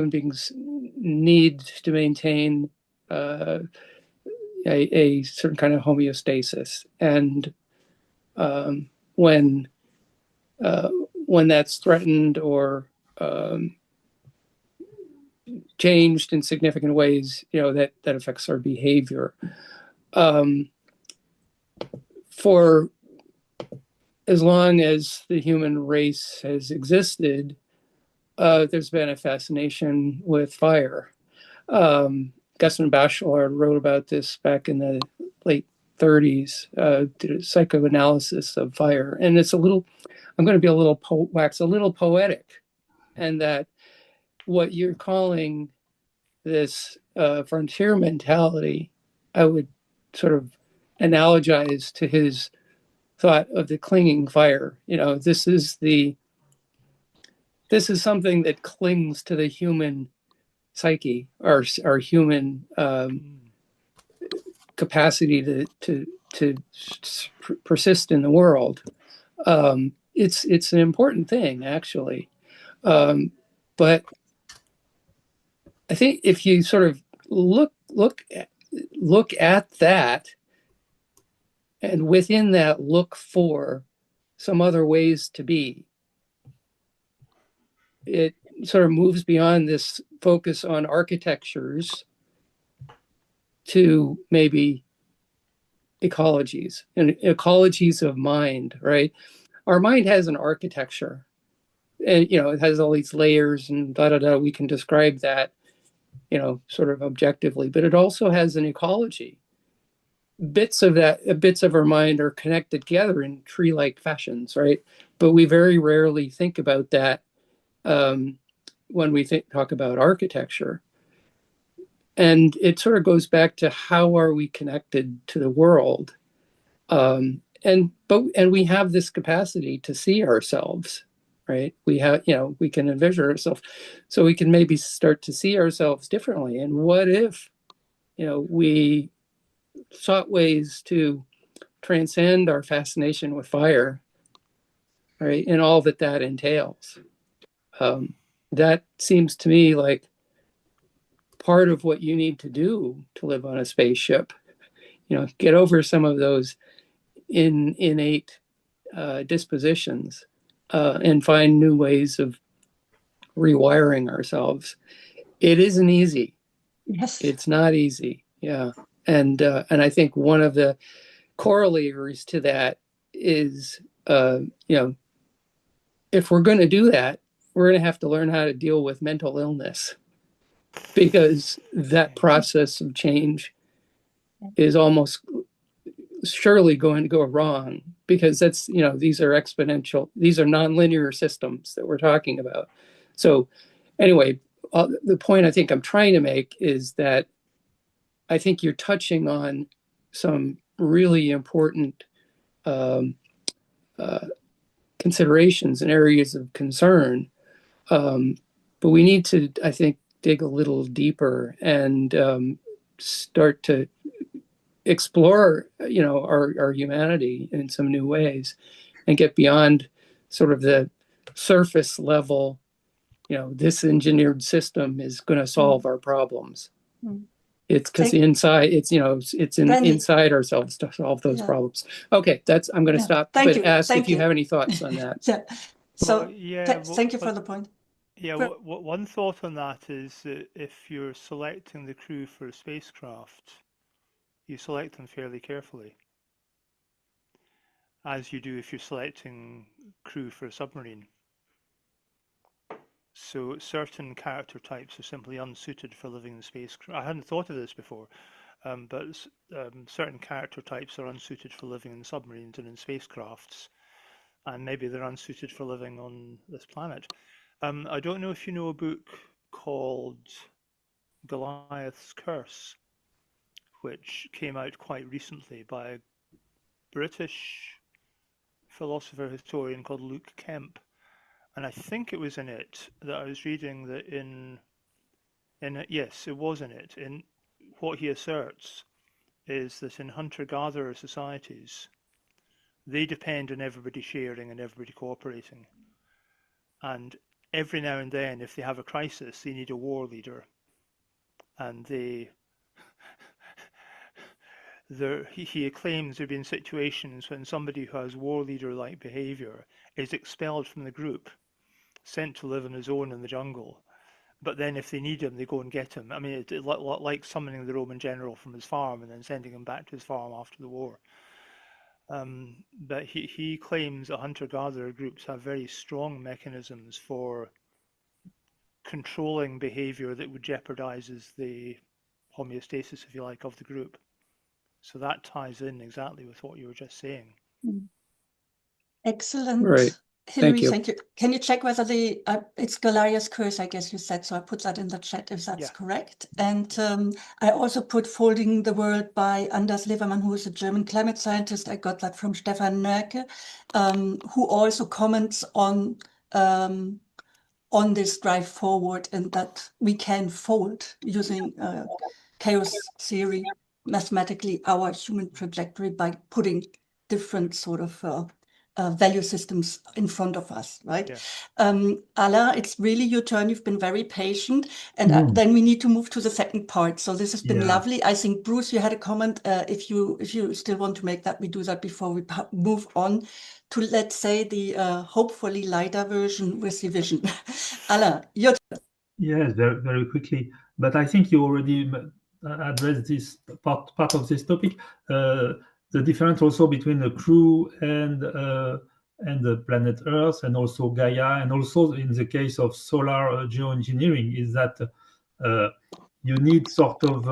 beings need to maintain a certain kind of homeostasis, and when that's threatened or changed in significant ways, that affects our behavior. For as long as the human race has existed, there's been a fascination with fire. Guston Bachelard wrote about this back in the late 30s, did a psychoanalysis of fire. And it's I'm going to be a little poetic, and that what you're calling this frontier mentality, I would sort of analogize to his thought of the clinging fire. This is something that clings to the human psyche, our human capacity to persist in the world. It's an important thing, actually. But I think if you sort of look at that, and within that look for some other ways to be, it sort of moves beyond this focus on architectures to maybe ecologies and ecologies of mind, right? Our mind has an architecture, and it has all these layers and we can describe that sort of objectively, but it also has an ecology. Bits of our mind are connected together in tree-like fashions, right? But we very rarely think about that when we talk about architecture. And it sort of goes back to how are we connected to the world, and we have this capacity to see ourselves, right? We can envision ourselves, so we can maybe start to see ourselves differently. And what if we sought ways to transcend our fascination with fire, right, and all that entails? That seems to me like part of what you need to do to live on a spaceship. Get over some of those innate dispositions and find new ways of rewiring ourselves. It isn't easy. Yes. It's not easy. Yeah. And I think one of the corollaries to that is, if we're going to do that, we're going to have to learn how to deal with mental illness, because that process of change is almost surely going to go wrong, because that's, these are exponential, these are nonlinear systems that we're talking about. So anyway, the point I think I'm trying to make is that I think you're touching on some really important considerations and areas of concern. But we need to, I think, dig a little deeper and start to explore, our humanity in some new ways, and get beyond sort of the surface level, this engineered system is going to solve our problems. It's because inside, inside ourselves to solve those problems. Okay, I'm going to stop. Ask if you have any thoughts on that. So thank you for the point. Yeah, one thought on that is that if you're selecting the crew for a spacecraft, you select them fairly carefully, as you do if you're selecting crew for a submarine. So certain character types are simply unsuited for living in spacecraft. I hadn't thought of this before, but certain character types are unsuited for living in submarines and in spacecrafts, and maybe they're unsuited for living on this planet. I don't know if you know a book called Goliath's Curse, which came out quite recently by a British philosopher historian called Luke Kemp. And I think it was in it that I was reading that yes, it was in it. In what he asserts is that in hunter-gatherer societies, they depend on everybody sharing and everybody cooperating. And every now and then, if they have a crisis, they need a war leader. And he claims there have been situations when somebody who has war leader-like behavior is expelled from the group, sent to live on his own in the jungle. But then if they need him, they go and get him. I mean, it's like summoning the Roman general from his farm and then sending him back to his farm after the war. But he claims that hunter-gatherer groups have very strong mechanisms for controlling behavior that would jeopardizes the homeostasis, if you like, of the group. So that ties in exactly with what you were just saying. Excellent. Right. Hilary, thank you. Can you check whether it's Goliath's Curse, I guess you said, so I put that in the chat if that's correct. And I also put Folding the World by Anders Levermann, who is a German climate scientist. I got that from Stefan Nörke, who also comments on this drive forward, and that we can fold using chaos theory mathematically our human trajectory by putting different sort of value systems in front of us, right? Yeah. Alain, it's really your turn. You've been very patient, and then we need to move to the second part. So this has been lovely. I think, Bruce, you had a comment. If you still want to make that, we do that before we move on to, let's say, the hopefully lighter version with the vision. Alain, your turn. Yes, very, very quickly. But I think you already addressed this part of this topic. The difference also between the crew and the planet Earth, and also Gaia, and also in the case of solar geoengineering, is that you need sort of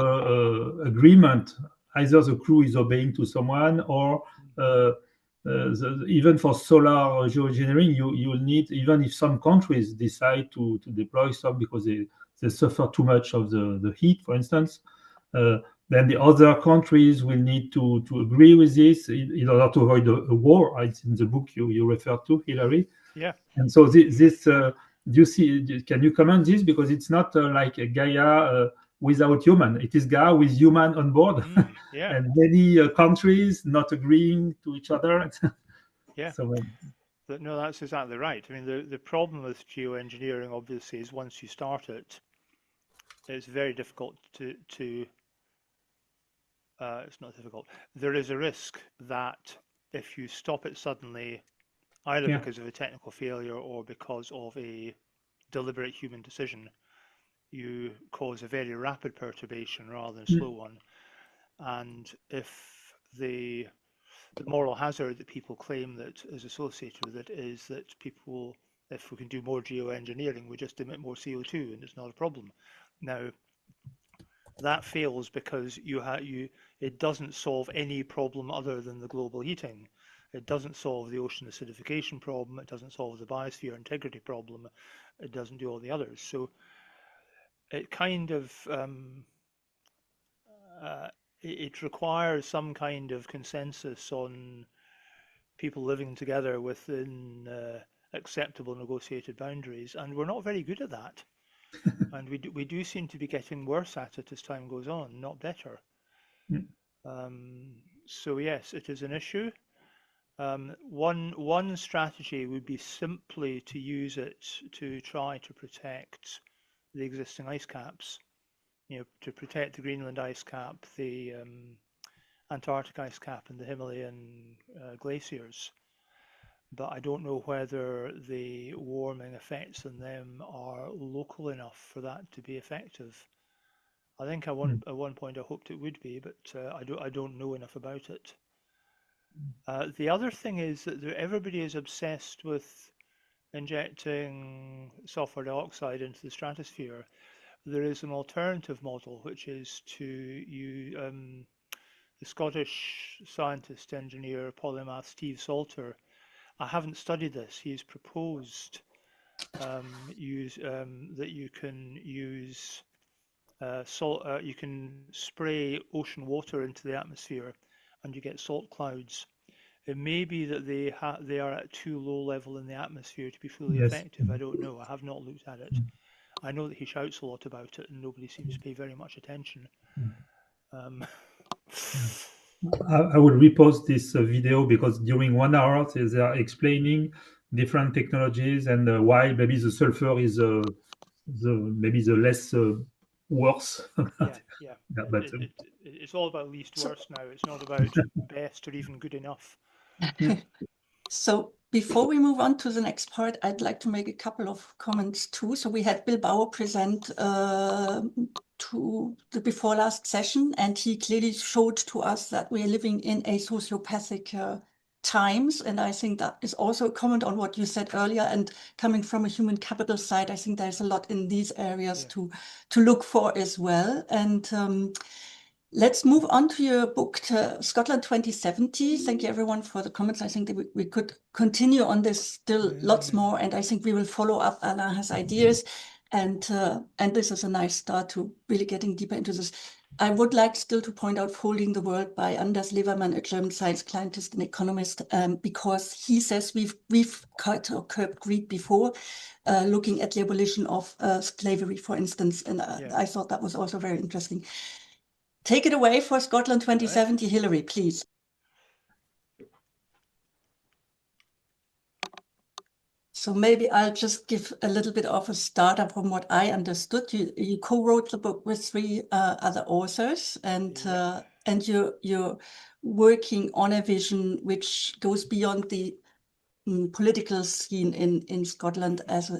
agreement. Either the crew is obeying to someone, or even for solar geoengineering, you will need, even if some countries decide to deploy some because they suffer too much of the heat, for instance, then the other countries will need to agree with this in order to avoid a war. It's in the book you referred to, Hilary. Yeah. And so this do you see? Can you comment this, because it's not like a Gaia without human. It is Gaia with human on board, and many countries not agreeing to each other. Yeah. So, no, that's exactly right. I mean, the problem with geoengineering, obviously, is once you start it, it's very difficult to it's not difficult. There is a risk that if you stop it suddenly, either because of a technical failure or because of a deliberate human decision, you cause a very rapid perturbation rather than a slow one. And if the moral hazard that people claim that is associated with it is that people, if we can do more geoengineering, we just emit more CO2 and it's not a problem. Now, that fails because it doesn't solve any problem other than the global heating. It doesn't solve the ocean acidification problem. It doesn't solve the biosphere integrity problem. It doesn't do all the others. So it kind of it requires some kind of consensus on people living together within acceptable negotiated boundaries, and we're not very good at that. And we do seem to be getting worse at it as time goes on, not better. So yes, it is an issue. One strategy would be simply to use it to try to protect the existing ice caps. To protect the Greenland ice cap, the Antarctic ice cap, and the Himalayan glaciers. But I don't know whether the warming effects on them are local enough for that to be effective. I think at one point I hoped it would be, but I don't know enough about it. The other thing is that everybody is obsessed with injecting sulfur dioxide into the stratosphere. There is an alternative model, which is to use the Scottish scientist, engineer, polymath Steve Salter. I haven't studied this. He's proposed that you can use you can spray ocean water into the atmosphere, and you get salt clouds. It may be that they are at too low level in the atmosphere to be fully effective. I don't know. I have not looked at it. I know that he shouts a lot about it, and nobody seems to pay very much attention. I will repost this video because during 1 hour they are explaining different technologies and why maybe the sulfur is maybe the less worse. Yeah. But it's all about least worst now. It's not about best or even good enough. So before we move on to the next part, I'd like to make a couple of comments too. So we had Bill Bauer present to the before last session, and he clearly showed to us that we are living in a sociopathic times. And I think that is also a comment on what you said earlier. And coming from a human capital side, I think there's a lot in these areas to look for as well. And let's move on to your book, Scotland 2070. Thank you, everyone, for the comments. I think that we could continue on this still lots more, and I think we will follow up Alain has ideas, and this is a nice start to really getting deeper into this. I would like still to point out Folding the World by Anders Levermann, a German science scientist and economist, because he says we've cut or curbed greed before, looking at the abolition of slavery, for instance, and I thought that was also very interesting. Take it away for Scotland 2070, right. Hilary, please. So maybe I'll just give a little bit of a starter from what I understood. You co-wrote the book with 3 other authors, and you're working on a vision which goes beyond the political scene in Scotland as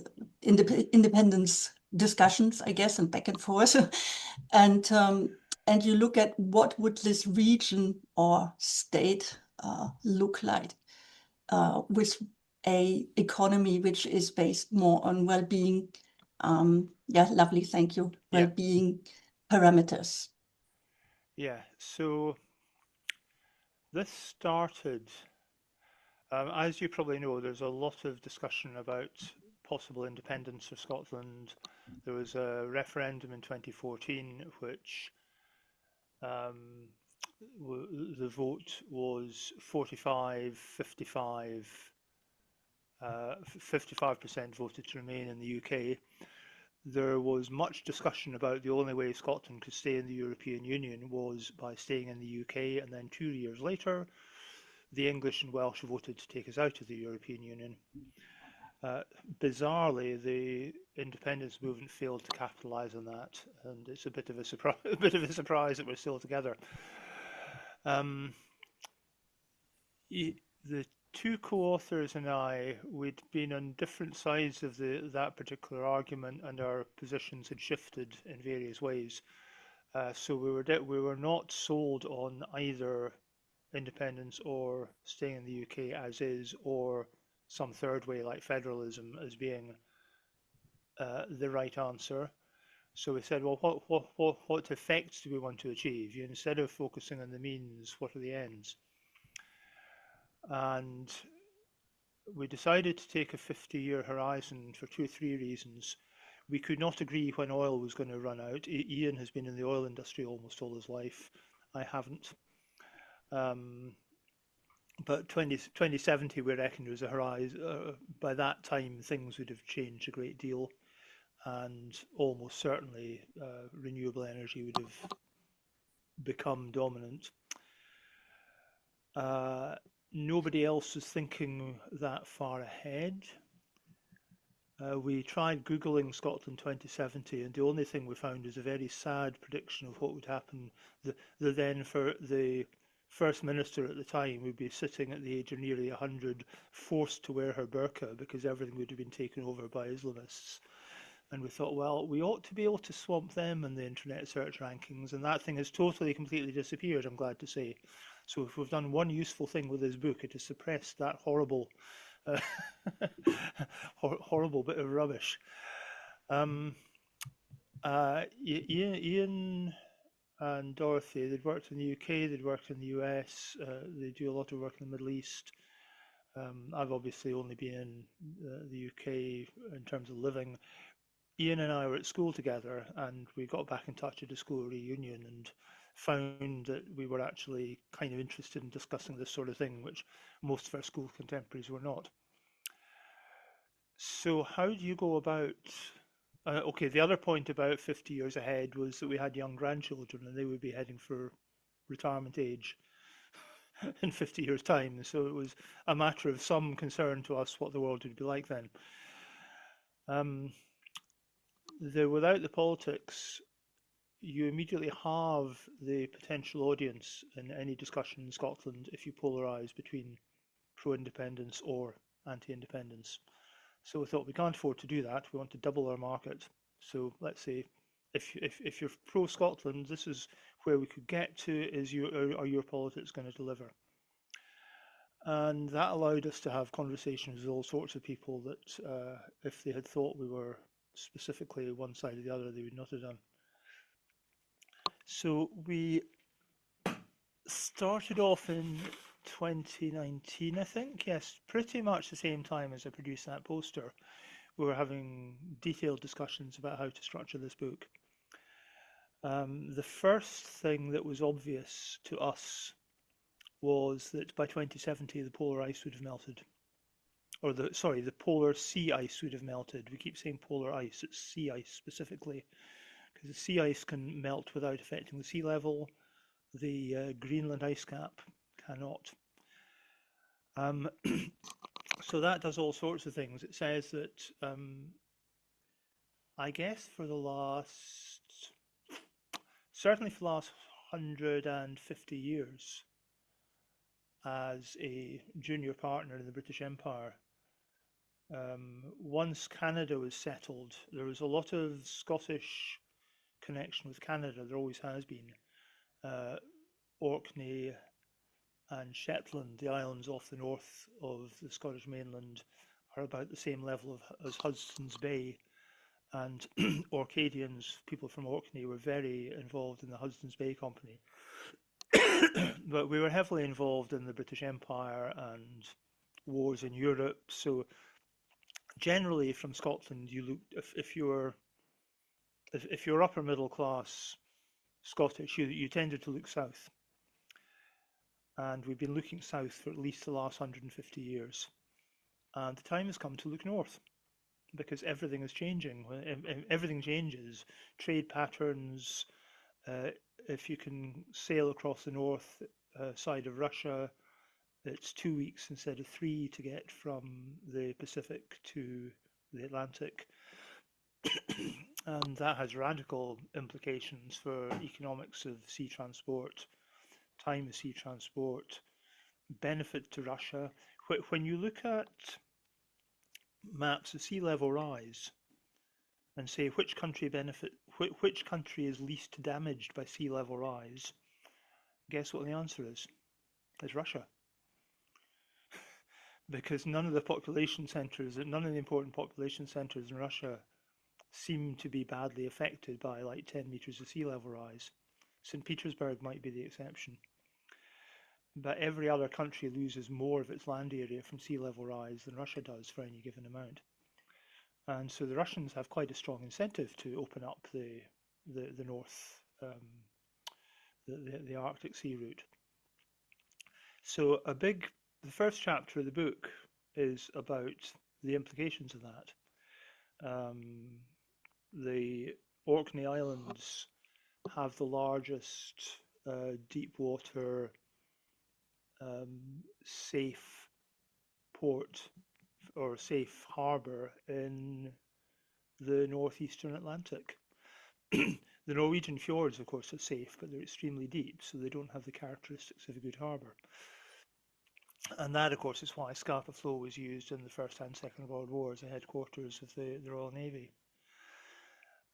independence discussions, I guess, and back and forth, and you look at what would this region or state look like with a economy which is based more on well-being. Lovely, thank you. Well-being parameters. Yeah, so this started, as you probably know, there's a lot of discussion about possible independence of Scotland. There was a referendum in 2014 which the vote was 45-55. 55% voted to remain in the UK. There was much discussion about the only way Scotland could stay in the European Union was by staying in the UK, and then 2 years later, the English and Welsh voted to take us out of the European Union. Bizarrely, the independence movement failed to capitalise on that, and it's a bit of a surprise that we're still together. The 2 co-authors and I, we'd been on different sides of that particular argument, and our positions had shifted in various ways. So we were not sold on either independence or staying in the UK as is, or some third way like federalism as being the right answer. So we said, well, what effects do we want to achieve? Instead of focusing on the means, what are the ends? And we decided to take a 50-year horizon for 2 or 3 reasons. We could not agree when oil was going to run out. Ian has been in the oil industry almost all his life. I haven't. But 2070, we reckoned, was a horizon. By that time, things would have changed a great deal, and almost certainly renewable energy would have become dominant. Nobody else is thinking that far ahead. We tried Googling Scotland 2070, and the only thing we found is a very sad prediction of what would happen. The First Minister at the time would be sitting at the age of nearly 100, forced to wear her burqa because everything would have been taken over by Islamists. And we thought, well, we ought to be able to swamp them in the internet search rankings, and that thing has totally, completely disappeared, I'm glad to say. So if we've done one useful thing with this book, it has suppressed that horrible horrible bit of rubbish. Ian and Dorothy, they'd worked in the UK, they'd worked in the US, they do a lot of work in the Middle East. I've obviously only been in the UK in terms of living. Ian and I were at school together, and we got back in touch at a school reunion and found that we were actually kind of interested in discussing this sort of thing, which most of our school contemporaries were not. So how do you go about... okay, the other point about 50 years ahead was that we had young grandchildren, and they would be heading for retirement age in 50 years' time. So it was a matter of some concern to us what the world would be like then. Without the politics, you immediately have the potential audience in any discussion in Scotland if you polarise between pro-independence or anti-independence. So we thought we can't afford to do that. We want to double our market. So let's say if you're pro-Scotland, this is where we could get to. Are your politics going to deliver? And that allowed us to have conversations with all sorts of people that if they had thought we were specifically one side or the other, they would not have done. So we started off in 2019, I think. Yes, pretty much the same time as I produced that poster. We were having detailed discussions about how to structure this book. The first thing that was obvious to us was that by 2070 the polar ice would have melted. Or the polar sea ice would have melted. We keep saying polar ice, it's sea ice specifically, because the sea ice can melt without affecting the sea level. The Greenland ice cap cannot. So that does all sorts of things. It says that, I guess certainly for the last 150 years, as a junior partner in the British Empire, once Canada was settled, there was a lot of Scottish connection with Canada. There always has been. Orkney and Shetland, the islands off the north of the Scottish mainland, are about the same level as Hudson's Bay. And Orcadians, people from Orkney, were very involved in the Hudson's Bay Company. But we were heavily involved in the British Empire and wars in Europe. So generally from Scotland, you look, if you're upper middle class Scottish, you tended to look south. And we've been looking south for at least the last 150 years. And the time has come to look north, because everything is changing. Everything changes. Trade patterns, if you can sail across the north side of Russia, it's 2 weeks instead of 3 to get from the Pacific to the Atlantic. And that has radical implications for economics of sea transport, time of sea transport, benefit to Russia. When you look at maps of sea level rise and say which country is least damaged by sea level rise, guess what the answer is? It's Russia. Because none of the important population centers in Russia seem to be badly affected by like 10 meters of sea level rise. St. Petersburg might be the exception. But every other country loses more of its land area from sea level rise than Russia does for any given amount. And so the Russians have quite a strong incentive to open up the north, the Arctic Sea route. So the first chapter of the book is about the implications of that. The Orkney Islands have the largest deep water safe port or safe harbour in the northeastern Atlantic. The Norwegian fjords, of course, are safe, but they're extremely deep, so they don't have the characteristics of a good harbour. And that, of course, is why Scapa Flow was used in the First and Second World War as the headquarters of the Royal Navy.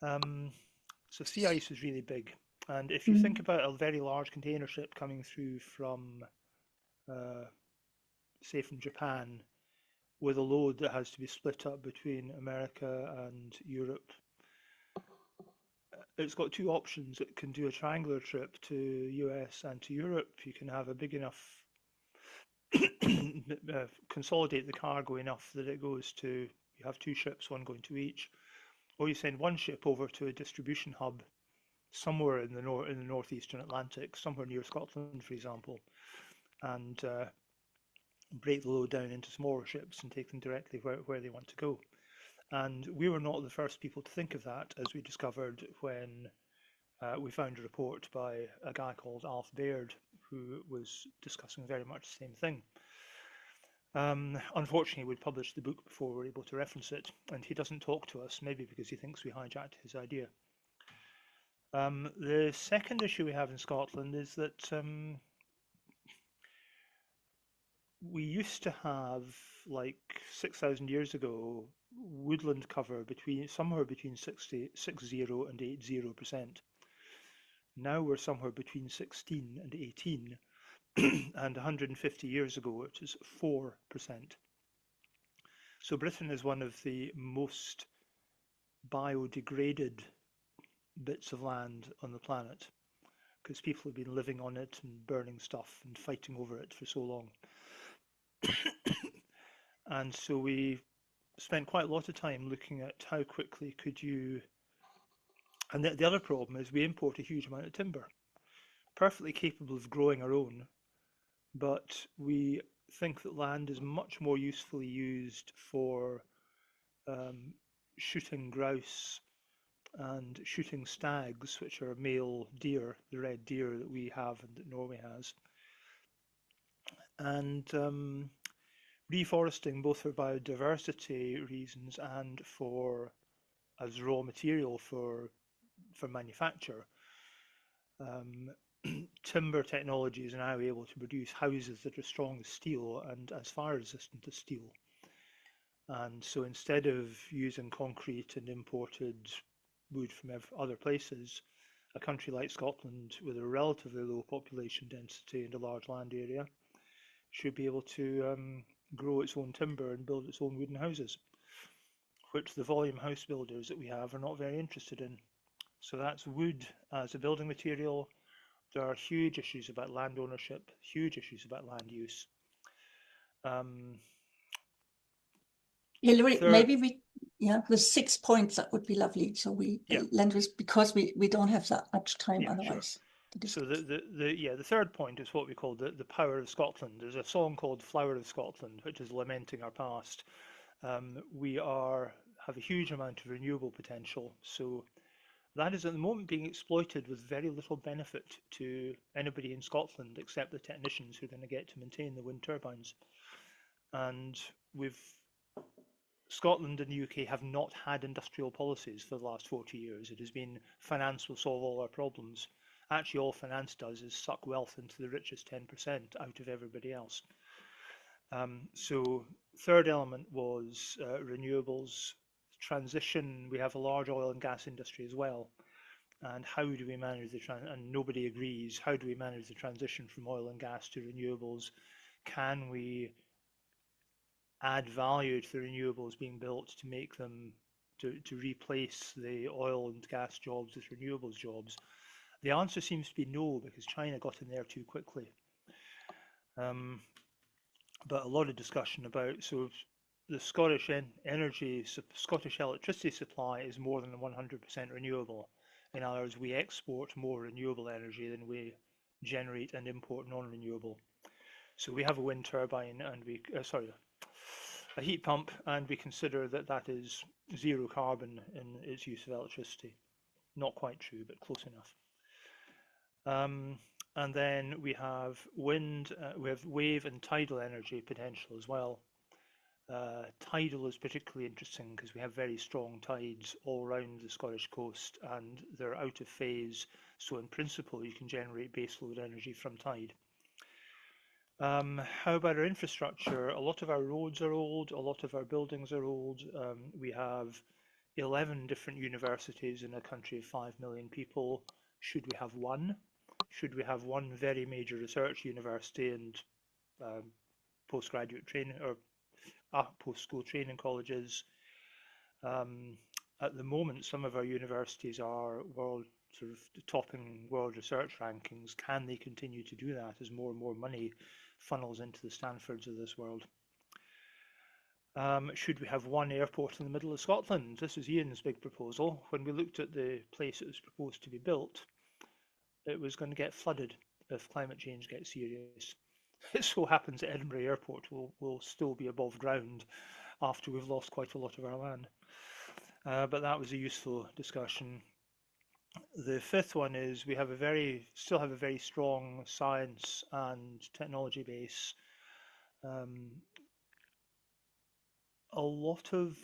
So sea ice is really big. And if you think about a very large container ship coming through from, say, from Japan, with a load that has to be split up between America and Europe, it's got two options. It can do a triangular trip to US and to Europe. You can have a big enough, consolidate the cargo enough that it goes to, you have two ships, one going to each, or you send one ship over to a distribution hub somewhere in the northeastern Atlantic, somewhere near Scotland, for example, and break the load down into smaller ships and take them directly where they want to go. And we were not the first people to think of that, as we discovered when we found a report by a guy called Alf Baird, who was discussing very much the same thing. Unfortunately, we'd published the book before we were able to reference it, and he doesn't talk to us, maybe because he thinks we hijacked his idea. The second issue we have in Scotland is that we used to have, like 6,000 years ago, woodland cover somewhere between 60 and 80%. Now we're somewhere between 16 and 18, and 150 years ago it was 4%. So Britain is one of the most biodegraded bits of land on the planet, because people have been living on it and burning stuff and fighting over it for so long. And so we spent quite a lot of time looking at how quickly could you, and the other problem is we import a huge amount of timber, perfectly capable of growing our own, but we think that land is much more usefully used for shooting grouse and shooting stags, which are male deer, the red deer that we have and that Norway has, and reforesting, both for biodiversity reasons and as raw material for manufacture. Timber technologies are now able to produce houses that are strong as steel and as fire resistant as steel. And so instead of using concrete and imported wood from other places, a country like Scotland, with a relatively low population density and a large land area, should be able to grow its own timber and build its own wooden houses, which the volume house builders that we have are not very interested in. So that's wood as a building material. There are huge issues about land ownership, huge issues about land use. Hilary, maybe the 6 points, that would be lovely. So land use, because we don't have that much time otherwise. Sure. So the third point is what we call the power of Scotland. There's a song called Flower of Scotland, which is lamenting our past. We have a huge amount of renewable potential. So that is at the moment being exploited with very little benefit to anybody in Scotland except the technicians who are going to get to maintain the wind turbines. And Scotland and the UK have not had industrial policies for the last 40 years. It has been finance will solve all our problems. Actually, all finance does is suck wealth into the richest 10% out of everybody else. So third element was renewables. Transition, we have a large oil and gas industry as well. And how do we manage and nobody agrees, how do we manage the transition from oil and gas to renewables? Can we add value to the renewables being built to make them to replace the oil and gas jobs with renewables jobs? The answer seems to be no, because China got in there too quickly. But a lot of discussion about, so the Scottish Scottish electricity supply is more than 100% renewable. In other words, we export more renewable energy than we generate and import non-renewable. So we have a wind turbine and a heat pump, and we consider that that is zero carbon in its use of electricity. Not quite true, but close enough. And then we have wind, we have wave and tidal energy potential as well. Tidal is particularly interesting because we have very strong tides all around the Scottish coast and they're out of phase. So in principle, you can generate baseload energy from tide. How about our infrastructure? A lot of our roads are old, a lot of our buildings are old. We have 11 different universities in a country of 5 million people. Should we have one? Should we have one very major research university and postgraduate training or post-school training colleges? At the moment, some of our universities are topping world research rankings. Can they continue to do that as more and more money funnels into the Stanfords of this world? Should we have one airport in the middle of Scotland? This is Ian's big proposal. When we looked at the place it was proposed to be built, it was going to get flooded if climate change gets serious. It so happens that Edinburgh Airport will still be above ground after we've lost quite a lot of our land. But that was a useful discussion. The fifth one is we have still have a very strong science and technology base. A lot of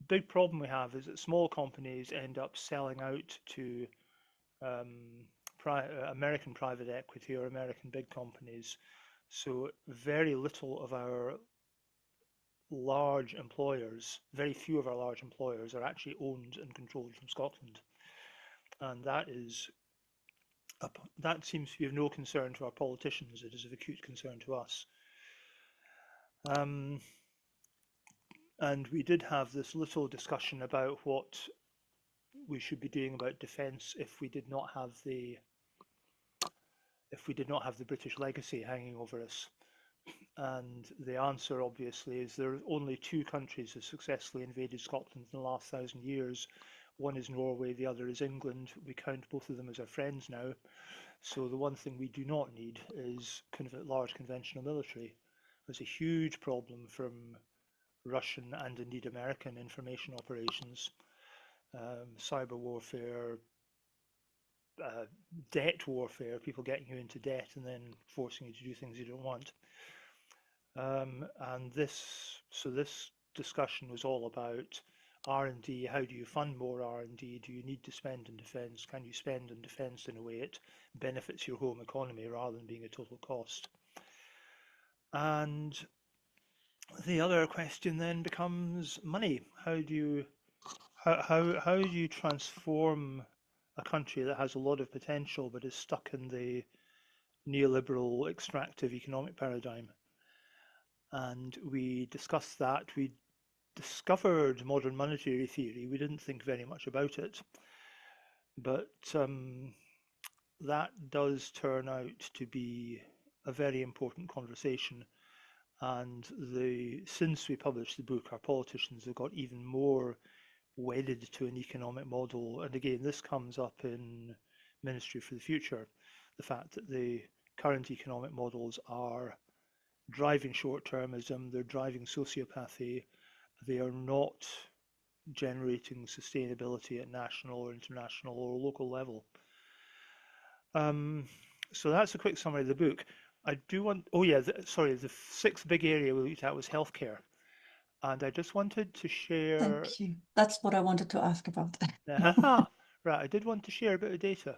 big problem we have is that small companies end up selling out to American private equity or American big companies. So very little of our large employers, very few of our large employers are actually owned and controlled from Scotland. And that seems to be of no concern to our politicians. It is of acute concern to us. And we did have this little discussion about what we should be doing about defence if we did not have the British legacy hanging over us. And the answer, obviously, is there are only two countries that successfully invaded Scotland in the last 1,000 years. One is Norway, the other is England. We count both of them as our friends now. So the one thing we do not need is large conventional military. There's a huge problem from Russian and indeed American information operations, cyber warfare, debt warfare, people getting you into debt and then forcing you to do things you don't want. And this discussion was all about R&D. How do you fund more R&D? Do you need to spend in defence? Can you spend in defence in a way it benefits your home economy rather than being a total cost? And the other question then becomes money. How do you transform a country that has a lot of potential but is stuck in the neoliberal extractive economic paradigm? And we discussed that. We discovered modern monetary theory. We didn't think very much about it, but that does turn out to be a very important conversation. And since we published the book, our politicians have got even more wedded to an economic model. And again, this comes up in Ministry for the Future, the fact that the current economic models are driving short-termism, they're driving sociopathy, they are not generating sustainability at national or international or local level. So that's a quick summary of the book. I do want, the sixth big area we looked at was healthcare. And I just wanted to share... Thank you. That's what I wanted to ask about. Right, I did want to share a bit of data.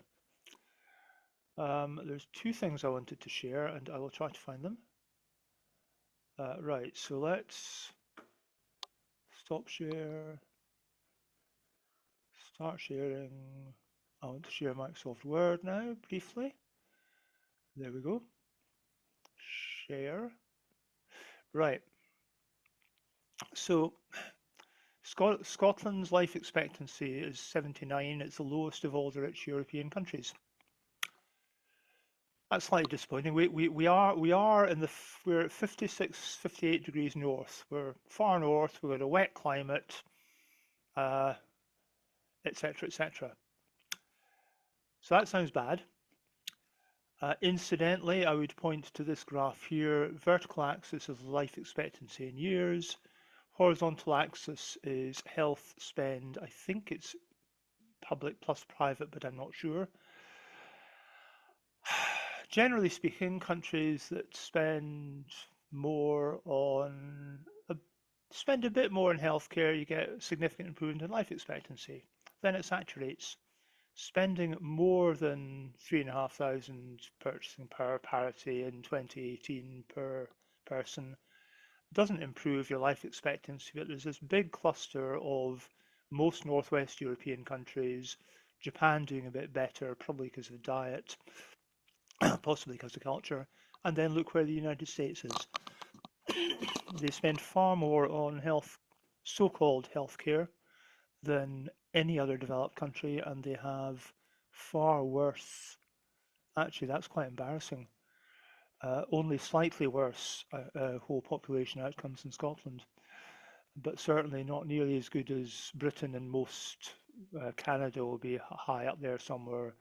There's two things I wanted to share, and I will try to find them. Right, so let's stop share, start sharing. I want to share Microsoft Word now, briefly. There we go. Share. Right. So Scotland's life expectancy is 79. It's the lowest of all the rich European countries. That's slightly disappointing. We're at 56, 58 degrees north. We're far north. We've got a wet climate, etc., etc. So that sounds bad. Incidentally, I would point to this graph here. Vertical axis is life expectancy in years. Horizontal axis is health spend. I think it's public plus private, but I'm not sure. Generally speaking, countries that spend a bit more on healthcare, you get significant improvement in life expectancy. Then it saturates. Spending more than 3,500 purchasing power parity in 2018 per person doesn't improve your life expectancy, but there's this big cluster of most Northwest European countries, Japan doing a bit better, probably because of diet, possibly because of culture, and then look where the United States is. They spend far more on so-called healthcare than any other developed country, and they have far worse, actually that's quite embarrassing, only slightly worse whole population outcomes in Scotland, but certainly not nearly as good as Britain, and most Canada will be high up there somewhere.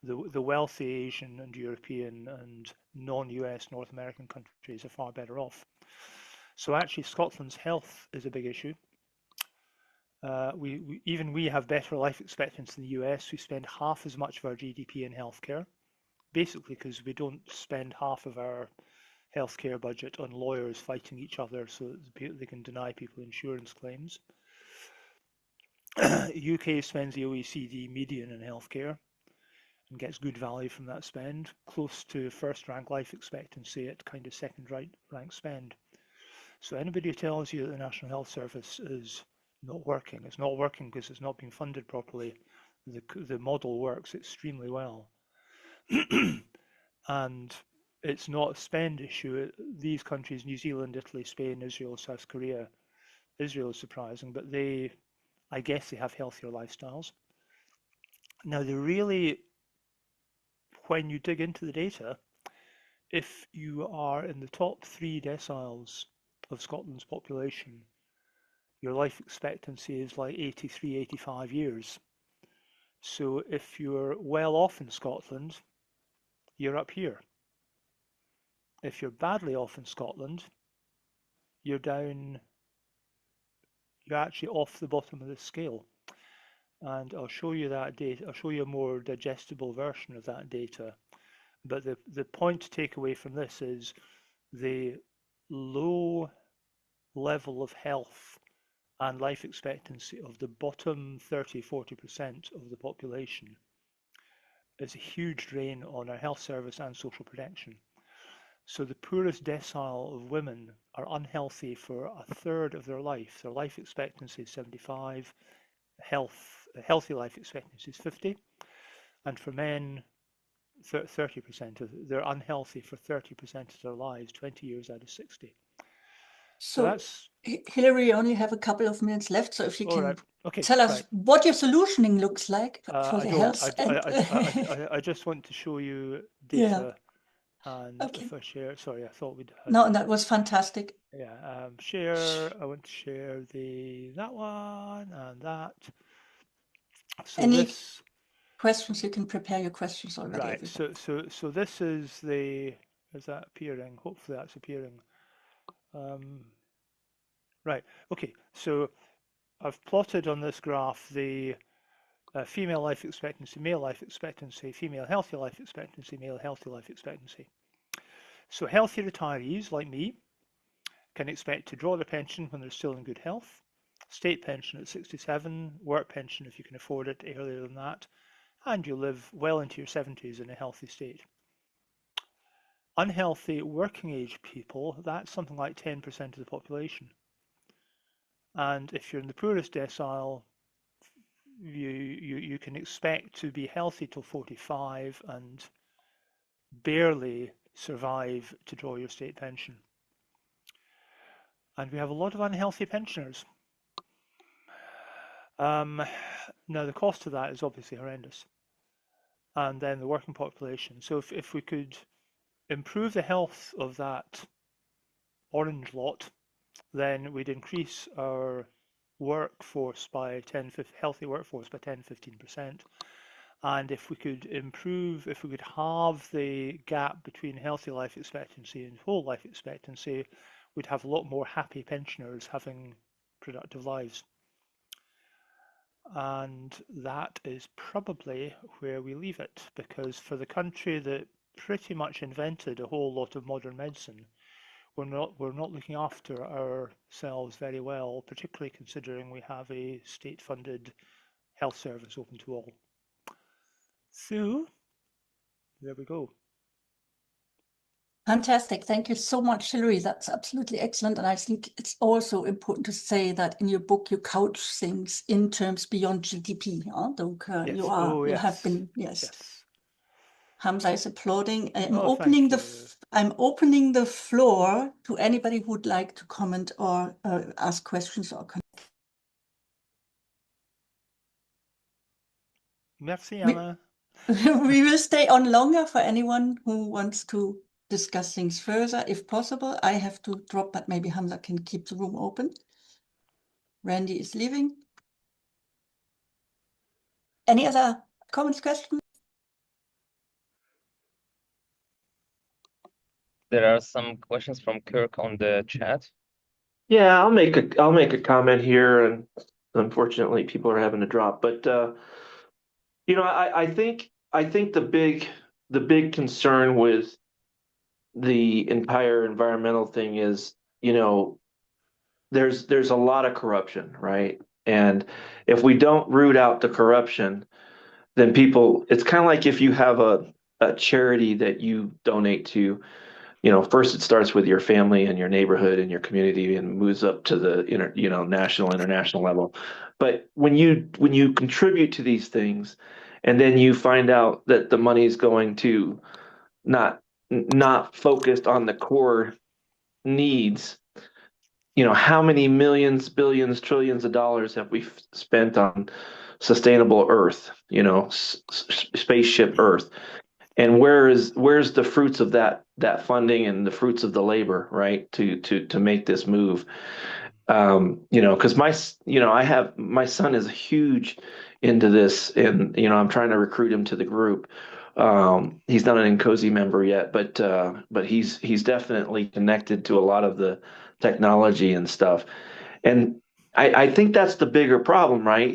The wealthy Asian and European and non-US North American countries are far better off. So actually Scotland's health is a big issue. We have better life expectancy in the US. We spend half as much of our GDP in healthcare, basically because we don't spend half of our healthcare budget on lawyers fighting each other so that they can deny people insurance claims. UK spends the OECD median in healthcare and gets good value from that spend, close to first rank life expectancy at kind of second rank spend. So anybody who tells you that the National Health Service is not working, it's not working because it's not being funded properly. The model works extremely well. And it's not a spend issue. These countries, New Zealand, Italy, Spain, Israel, South Korea. Israel is surprising, but I guess they have healthier lifestyles. Now, when you dig into the data, if you are in the top 3 deciles of Scotland's population, your life expectancy is like 83, 85 years. So if you're well off in Scotland, you're up here. If you're badly off in Scotland, you're actually off the bottom of the scale. And I'll show you that data. I'll show you a more digestible version of that data. But the point to take away from this is the low level of health and life expectancy of the bottom 30-40% of the population is a huge drain on our health service and social protection. So the poorest decile of women are unhealthy for a third of their life. Their life expectancy is 75, healthy life expectancy is 50, and for men, 30%. They're unhealthy for 30% of their lives, 20 years out of 60. So that's... Hilary, you only have a couple of minutes left, so if you can right. Okay, tell us what your solutioning looks like for the health. I just want to show you data. And if I share, sorry, I thought we'd had... No, that was fantastic. Yeah, share, I want to share that one and that. So any questions, you can prepare your questions already. Right, so this is is that appearing? Hopefully that's appearing. Right, okay, so I've plotted on this graph the female life expectancy, male life expectancy, female healthy life expectancy, male healthy life expectancy. So healthy retirees like me can expect to draw their pension when they're still in good health, state pension at 67, work pension if you can afford it earlier than that, and you live well into your 70s in a healthy state. Unhealthy working age people, that's something like 10% of the population. And if you're in the poorest decile, you can expect to be healthy till 45 and barely survive to draw your state pension. And we have a lot of unhealthy pensioners. Now, the cost of that is obviously horrendous. And then the working population. So if we could improve the health of that orange lot, then we'd increase our workforce by 10, healthy workforce by 10-15%. And if we could halve the gap between healthy life expectancy and whole life expectancy, we'd have a lot more happy pensioners having productive lives. And that is probably where we leave it, because for the country that pretty much invented a whole lot of modern medicine, we're not looking after ourselves very well, particularly considering we have a state-funded health service open to all. So there we go. Fantastic. Thank you so much, Hilary. That's absolutely excellent. And I think it's also important to say that in your book, you couch things in terms beyond GDP. Donc, Yes. you have been, yes. Hamza is applauding. I'm opening the floor to anybody who would like to comment or ask questions or Merci, Anna. We will stay on longer for anyone who wants to discuss things further, if possible. I have to drop, but maybe Hamza can keep the room open. Randy is leaving. Any other comments, questions? There are some questions from Kirk on the chat. Yeah, I'll make a comment here, and unfortunately people are having to drop. But I think the big concern with the entire environmental thing is, there's a lot of corruption, right? And if we don't root out the corruption, then it's kind of like if you have a charity that you donate to. First it starts with your family and your neighborhood and your community and moves up to the national, international level. But when you contribute to these things, and then you find out that the money is going to not focused on the core needs, how many millions, billions, trillions of dollars have we spent on sustainable Earth? Spaceship Earth. And where's the fruits of that funding and the fruits of the labor, right? To make this move, because my son is huge into this, and I'm trying to recruit him to the group. He's not an NCOSI member yet, but he's definitely connected to a lot of the technology and stuff, and I think that's the bigger problem, right?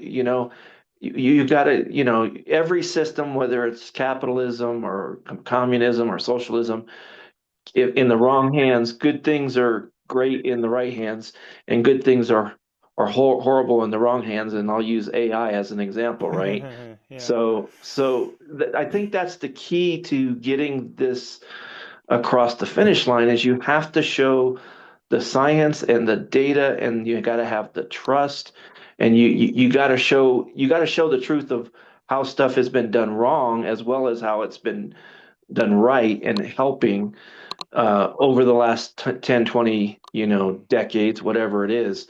You got to, every system, whether it's capitalism or communism or socialism, in the wrong hands, good things are great in the right hands, and good things are horrible in the wrong hands. And I'll use AI as an example, right? Yeah. So I think that's the key to getting this across the finish line, is you have to show the science and the data, and you got to have the trust, and you got to show the truth of how stuff has been done wrong, as well as how it's been done right, and helping over the last 10, 20, decades, whatever it is.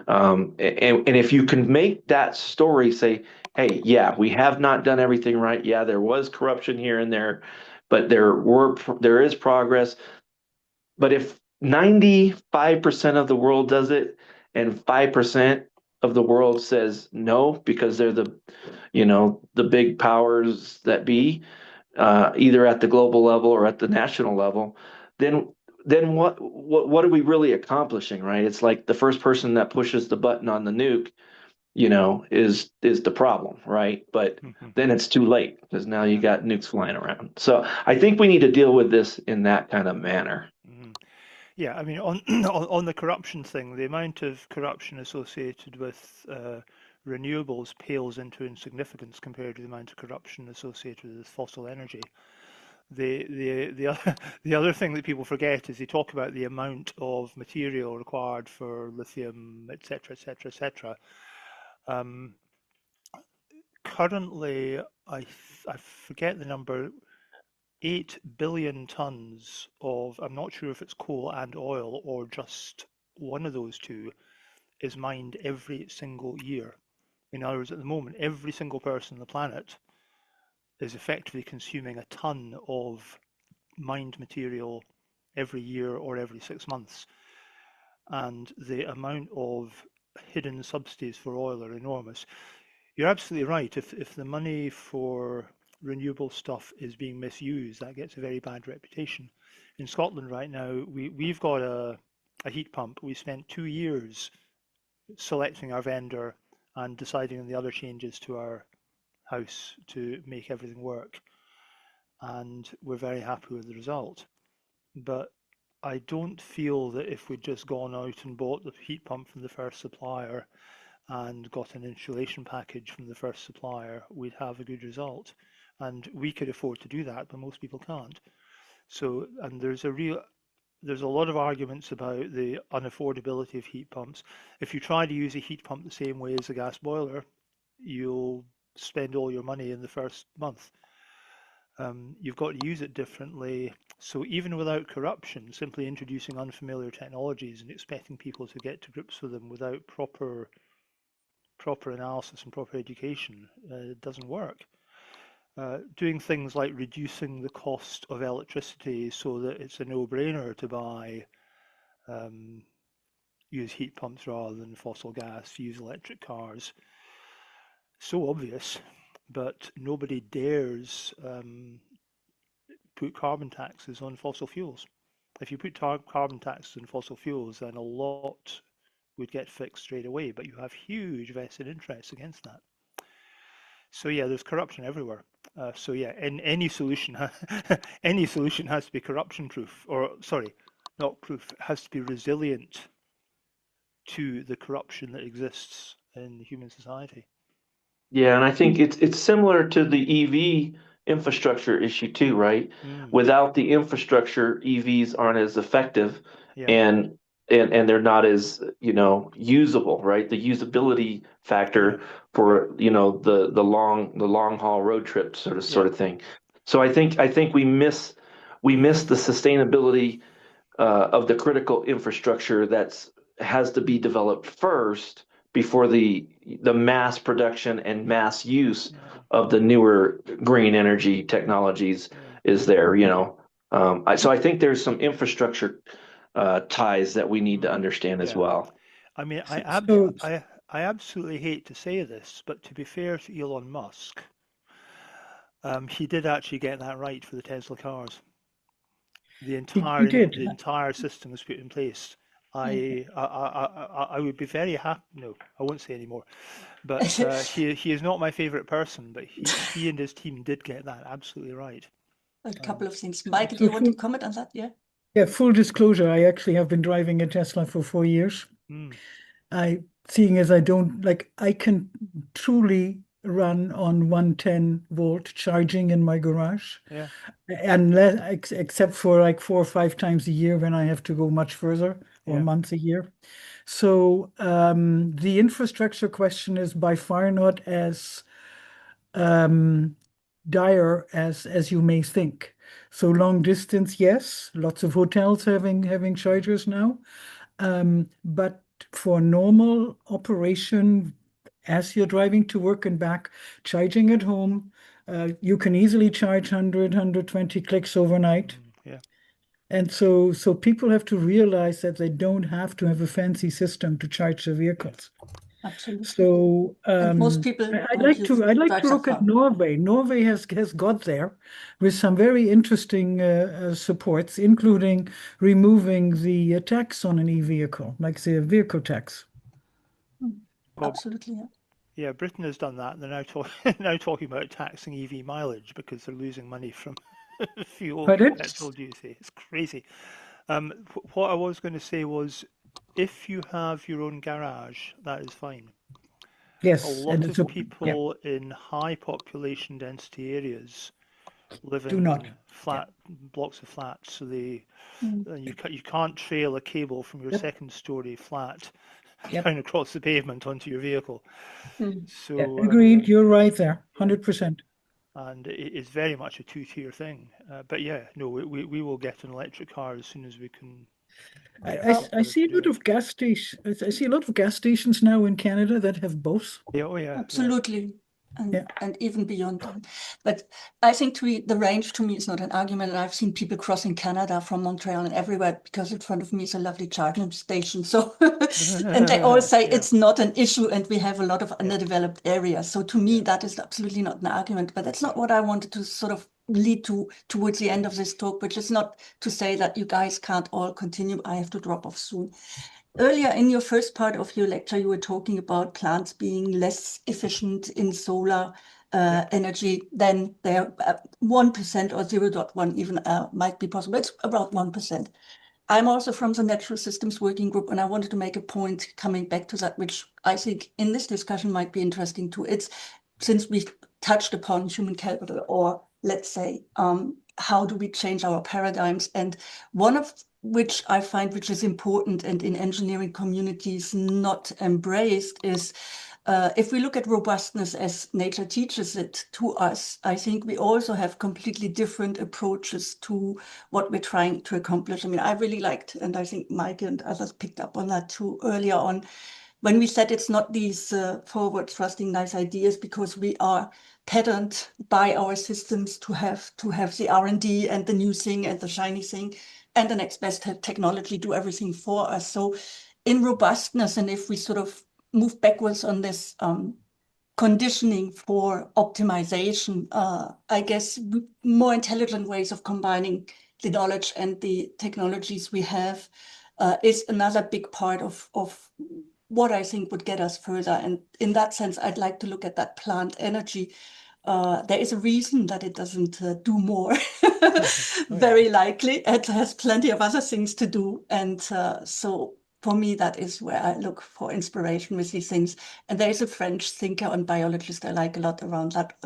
And if you can make that story say, hey, yeah, we have not done everything right. Yeah, there was corruption here and there, but there is progress. But if 95% of the world does it and 5% of the world says no because they're the big powers that be, either at the global level or at the national level, then what are we really accomplishing, right? It's like the first person that pushes the button on the nuke, is the problem, right? But then it's too late, because now you got nukes flying around. So I think we need to deal with this in that kind of manner. Yeah, I mean, on the corruption thing, the amount of corruption associated with renewables pales into insignificance compared to the amount of corruption associated with fossil energy. The other thing that people forget is they talk about the amount of material required for lithium, etc., etc., etc. Currently, I forget the number. 8 billion tons of, I'm not sure if it's coal and oil or just one of those two, is mined every single year. In other words, at the moment, every single person on the planet is effectively consuming a ton of mined material every year or every 6 months. And the amount of hidden subsidies for oil are enormous. You're absolutely right. If the money for renewable stuff is being misused, that gets a very bad reputation. In Scotland right now, we've got a heat pump. We spent 2 years selecting our vendor and deciding on the other changes to our house to make everything work. And we're very happy with the result. But I don't feel that if we'd just gone out and bought the heat pump from the first supplier and got an insulation package from the first supplier, we'd have a good result. And we could afford to do that, but most people can't. So, and there's a lot of arguments about the unaffordability of heat pumps. If you try to use a heat pump the same way as a gas boiler, you'll spend all your money in the first month. You've got to use it differently. So even without corruption, simply introducing unfamiliar technologies and expecting people to get to grips with them without proper analysis and proper education doesn't work. Doing things like reducing the cost of electricity so that it's a no-brainer to buy, use heat pumps rather than fossil gas, use electric cars. So obvious, but nobody dares put carbon taxes on fossil fuels. If you put carbon taxes on fossil fuels, then a lot would get fixed straight away, but you have huge vested interests against that. So yeah, there's corruption everywhere. So yeah, any solution, any solution has to be corruption proof, or sorry, not proof. It has to be resilient to the corruption that exists in human society. Yeah, and I think it's similar to the EV infrastructure issue too, right? Without the infrastructure, EVs aren't as effective, Yeah. and they're not as, usable, right? The usability factor for, the long haul road trip sort of thing. So I think we miss the sustainability of the critical infrastructure has to be developed first before the mass production and mass use of the newer green energy technologies is there. So I think there's some infrastructure ties that we need to understand as well. I mean, I absolutely hate to say this, but to be fair to Elon Musk, he did actually get that right for the Tesla cars. The entire system was put in place. I would be very happy. No, I won't say anymore. But he is not my favorite person. But he and his team did get that absolutely right. A couple of things. Mike, do you want to comment on that? Yeah. Yeah. Full disclosure: I actually have been driving a Tesla for 4 years. Seeing as I don't I can truly run on 110-volt charging in my garage. Yeah. Except for 4 or 5 times a year when I have to go much further, or months a year. So the infrastructure question is by far not as dire as you may think. So long distance, yes, lots of hotels having chargers now, but for normal operation, as you're driving to work and back, charging at home, you can easily charge 100, 120 clicks overnight. And so people have to realize that they don't have to have a fancy system to charge their vehicles. Absolutely. So most people I'd like to look at Norway. Norway has got there with some very interesting supports, including removing the tax on an e-vehicle, like the vehicle tax. Absolutely, yeah. Yeah, Britain has done that. They're now talking about taxing EV mileage because they're losing money from fuel petrol duty. It's crazy. What I was going to say was, if you have your own garage, that is fine. Yes. A lot of people in high population density areas live in flat blocks of flats, so you can't trail a cable from your second story flat down across the pavement onto your vehicle. So agreed, you're right there, 100%. And it is very much a two-tier thing. But yeah, no, we will get an electric car as soon as we can I see a lot of gas stations. I see a lot of gas stations now in Canada that have both. Yeah, oh yeah. Absolutely. Yeah. And even beyond that. But I think the range to me is not an argument. And I've seen people crossing Canada from Montreal and everywhere because in front of me is a lovely charging station. So, and they all say Yeah. it's not an issue and we have a lot of underdeveloped areas. So to me, that is absolutely not an argument, but that's not what I wanted to sort of lead towards the end of this talk, which is not to say that you guys can't all continue. I have to drop off soon. Earlier in your first part of your lecture, you were talking about plants being less efficient in solar energy than their 1% or 0.1 even might be possible. It's about 1%. I'm also from the Natural Systems Working Group, and I wanted to make a point coming back to that, which I think in this discussion might be interesting too. It's since we touched upon human capital, or let's say, how do we change our paradigms? And one of which I find which is important and in engineering communities not embraced is if we look at robustness as nature teaches it to us, I think we also have completely different approaches to what we're trying to accomplish. I mean, I really liked, and I think Mike and others picked up on that too earlier on, when we said it's not these forward thrusting nice ideas because we are patterned by our systems to have the R&D and the new thing and the shiny thing and the next best technology do everything for us. So in robustness, and if we sort of move backwards on this conditioning for optimization, I guess more intelligent ways of combining the knowledge and the technologies we have is another big part of what I think would get us further. And in that sense, I'd like to look at that plant energy. There is a reason that it doesn't do more, very likely. It has plenty of other things to do. And so for me, that is where I look for inspiration with these things. And there is a French thinker and biologist I like a lot around that,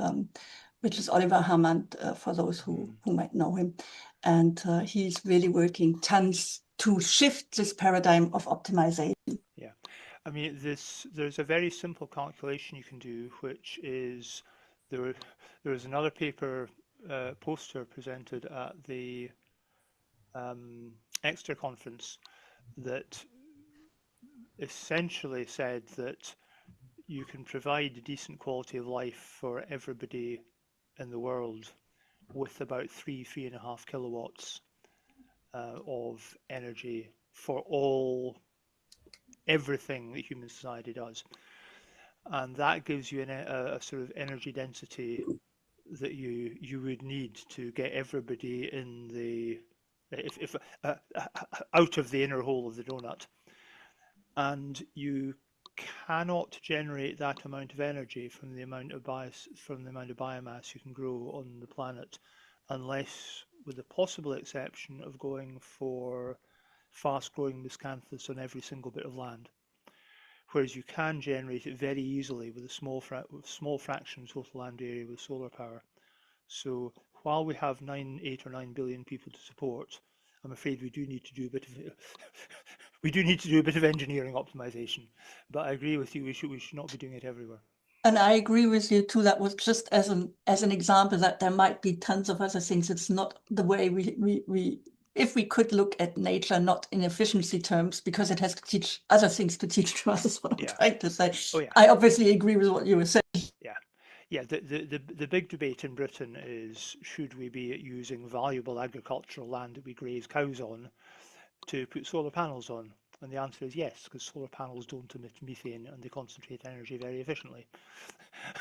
which is Oliver Hamann, for those who might know him. And he's really working tons to shift this paradigm of optimization. Yeah. I mean, there's a very simple calculation you can do, which is there was another paper poster presented at the Exeter conference that essentially said that you can provide a decent quality of life for everybody in the world with about 3.5 kilowatts of energy for everything that human society does. And that gives you a sort of energy density that you would need to get everybody in the out of the inner hole of the donut. And you cannot generate that amount of energy from the amount of biomass you can grow on the planet, unless, with the possible exception of going for fast-growing miscanthus on every single bit of land. Whereas you can generate it very easily with a small fraction total land area with solar power. So while we have 8 or 9 billion people to support, I'm afraid we do need to do a bit of engineering optimization. But I agree with you, we should not be doing it everywhere. And I agree with you too. That was just as an example that there might be tons of other things. It's not the way we if we could look at nature not in efficiency terms, because it has to teach other things to teach to us, is what I'm trying to say. Oh, yeah. I obviously agree with what you were saying. Yeah, the big debate in Britain is, should we be using valuable agricultural land that we graze cows on to put solar panels on? And the answer is yes, because solar panels don't emit methane and they concentrate energy very efficiently.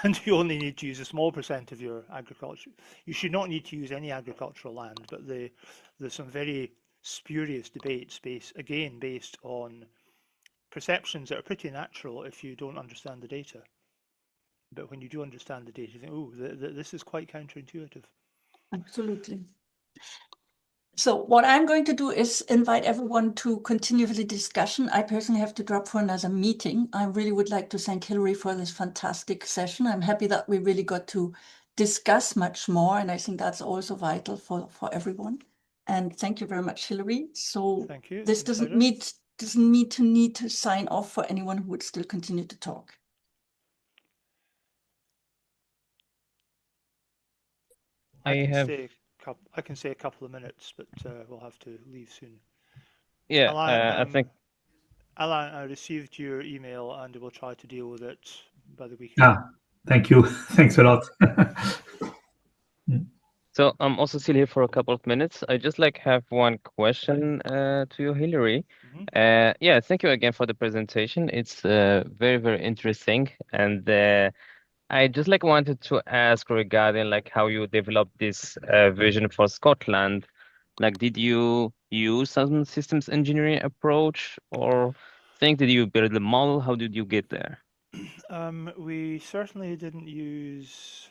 And you only need to use a small percent of your agriculture. You should not need to use any agricultural land, but there's some very spurious debates based on perceptions that are pretty natural if you don't understand the data. But when you do understand the data, you think, oh, this is quite counterintuitive. Absolutely. So what I'm going to do is invite everyone to continue the discussion. I personally have to drop for another meeting. I really would like to thank Hillary for this fantastic session. I'm happy that we really got to discuss much more, and I think that's also vital for everyone. And thank you very much, Hillary. So thank you. This doesn't need to sign off for anyone who would still continue to talk. I can say a couple of minutes, but we'll have to leave soon. Yeah, Alain, I think Alain, I received your email and we'll try to deal with it by the weekend. Ah, thank you. Thanks a lot. so. I'm also still here for a couple of minutes. I just like have one question to you, Hillary. Yeah, thank you again for the presentation. It's very, very interesting. And I just like wanted to ask regarding like how you developed this vision for Scotland. Like, did you use some systems engineering approach or did you build the model? How did you get there? We certainly didn't use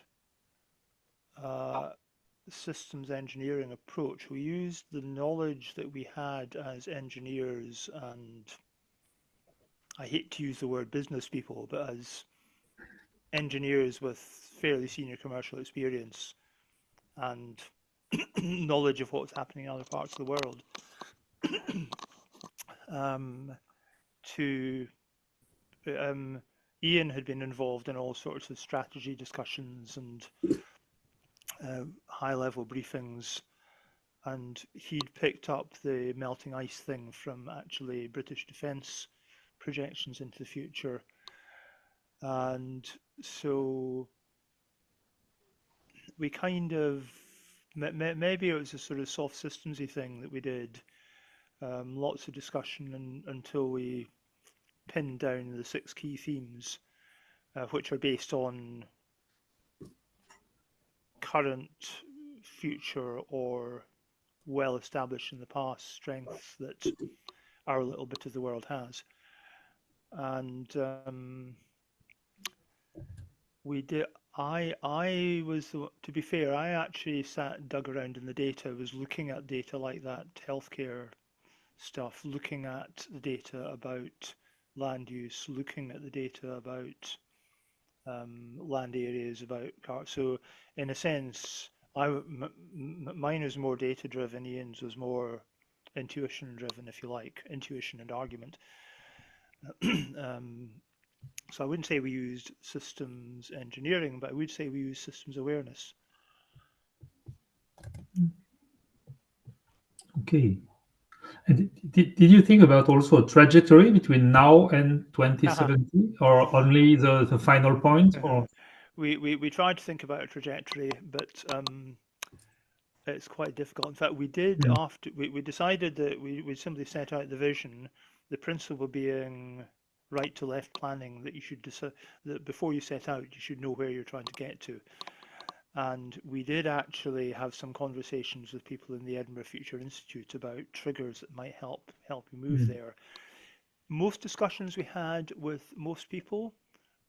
systems engineering approach. We used the knowledge that we had as engineers, and I hate to use the word business people, but as engineers with fairly senior commercial experience and knowledge of what's happening in other parts of the world, to Ian had been involved in all sorts of strategy discussions and high-level briefings, and he'd picked up the melting ice thing from actually British defence projections into the future. And so we kind of, maybe it was a sort of soft systemsy thing that we did, lots of discussion until we pinned down the 6 key themes, which are based on current, future, or well established in the past strengths that our little bit of the world has. And we did. I was, to be fair, I actually sat and dug around in the data, was looking at data like that, healthcare stuff, looking at the data about land use, looking at the data about land areas, about cars. So in a sense, mine was more data driven, Ian's was more intuition driven, if you like, intuition and argument. So I wouldn't say we used systems engineering, but I would say we used systems awareness. Okay. And did you think about also a trajectory between now and 2070, or only the final point? Or we tried to think about a trajectory, but it's quite difficult. In fact, we did after we decided that we simply set out the vision, the principle being right to left planning, that you should decide that before you set out, you should know where you're trying to get to. And we did actually have some conversations with people in the Edinburgh Future Institute about triggers that might help you move there. Most discussions we had with most people,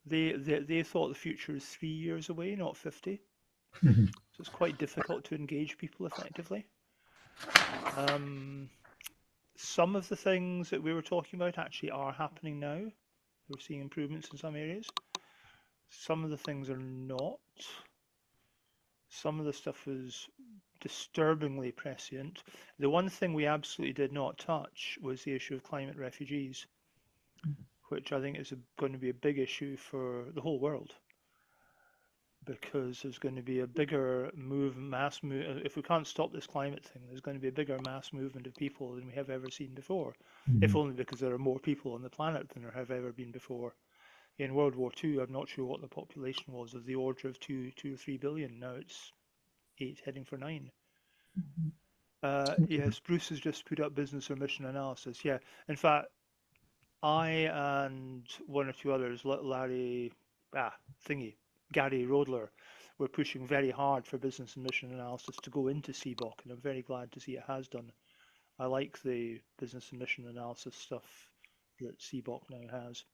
they thought the future is 3 years away, not 50. So it's quite difficult to engage people effectively. Some of the things that we were talking about actually are happening now. We're seeing improvements in some areas. Some of the things are not. Some of the stuff was disturbingly prescient. The one thing we absolutely did not touch was the issue of climate refugees, which I think is going to be a big issue for the whole world, because there's going to be a bigger mass move. If we can't stop this climate thing, there's going to be a bigger mass movement of people than we have ever seen before, if only because there are more people on the planet than there have ever been before. In World War II, I'm not sure what the population was, of the order of 2 or 3 billion. Now it's 8, heading for 9. Yes, Bruce has just put up business or mission analysis. Yeah, in fact, I and one or two others, Gary Rodler, were pushing very hard for business and mission analysis to go into CBOC, and I'm very glad to see it has done. I like the business and mission analysis stuff that CBOC now has.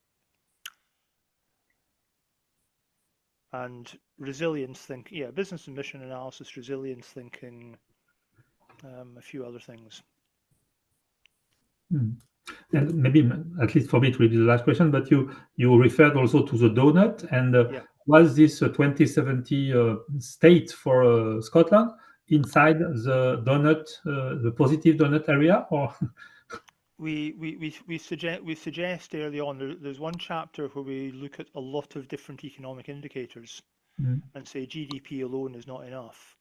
And resilience thinking, yeah, business and mission analysis, resilience thinking, a few other things. And maybe, at least for me, it will be the last question, but you referred also to the donut, and was this 2070 state for Scotland inside the donut, the positive donut area, or? We suggest early on, there's one chapter where we look at a lot of different economic indicators and say GDP alone is not enough.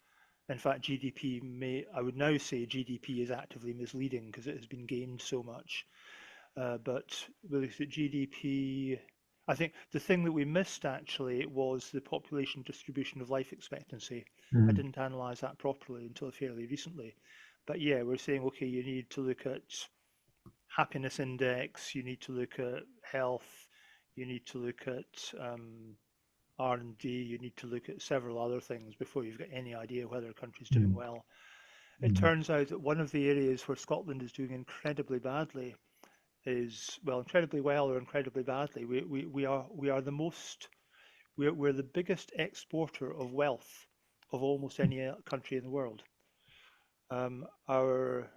In fact, I would now say GDP is actively misleading because it has been gained so much. But with GDP, I think the thing that we missed actually was the population distribution of life expectancy. I didn't analyze that properly until fairly recently. But yeah, we're saying, okay, you need to look at happiness index, you need to look at health, you need to look at R&D, you need to look at several other things before you've got any idea whether a country's doing well. It turns out that one of the areas where Scotland is doing incredibly badly is, well, incredibly well or incredibly badly. We're the biggest exporter of wealth of almost any country in the world. Our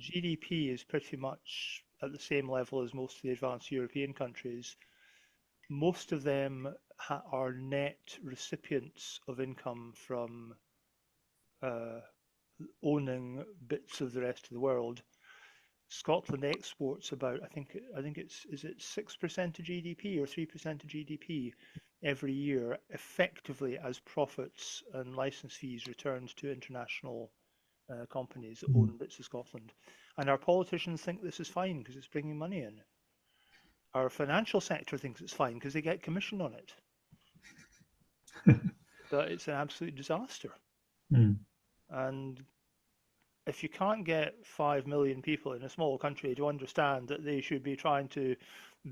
GDP is pretty much at the same level as most of the advanced European countries. Most of them are net recipients of income from owning bits of the rest of the world. Scotland exports about, I think it's, is it 6% of GDP or 3% of GDP every year, effectively as profits and license fees returned to international companies that own bits of Scotland. And our politicians think this is fine because it's bringing money in. Our financial sector thinks it's fine because they get commission on it. But it's an absolute disaster. And if you can't get 5 million people in a small country to understand that they should be trying to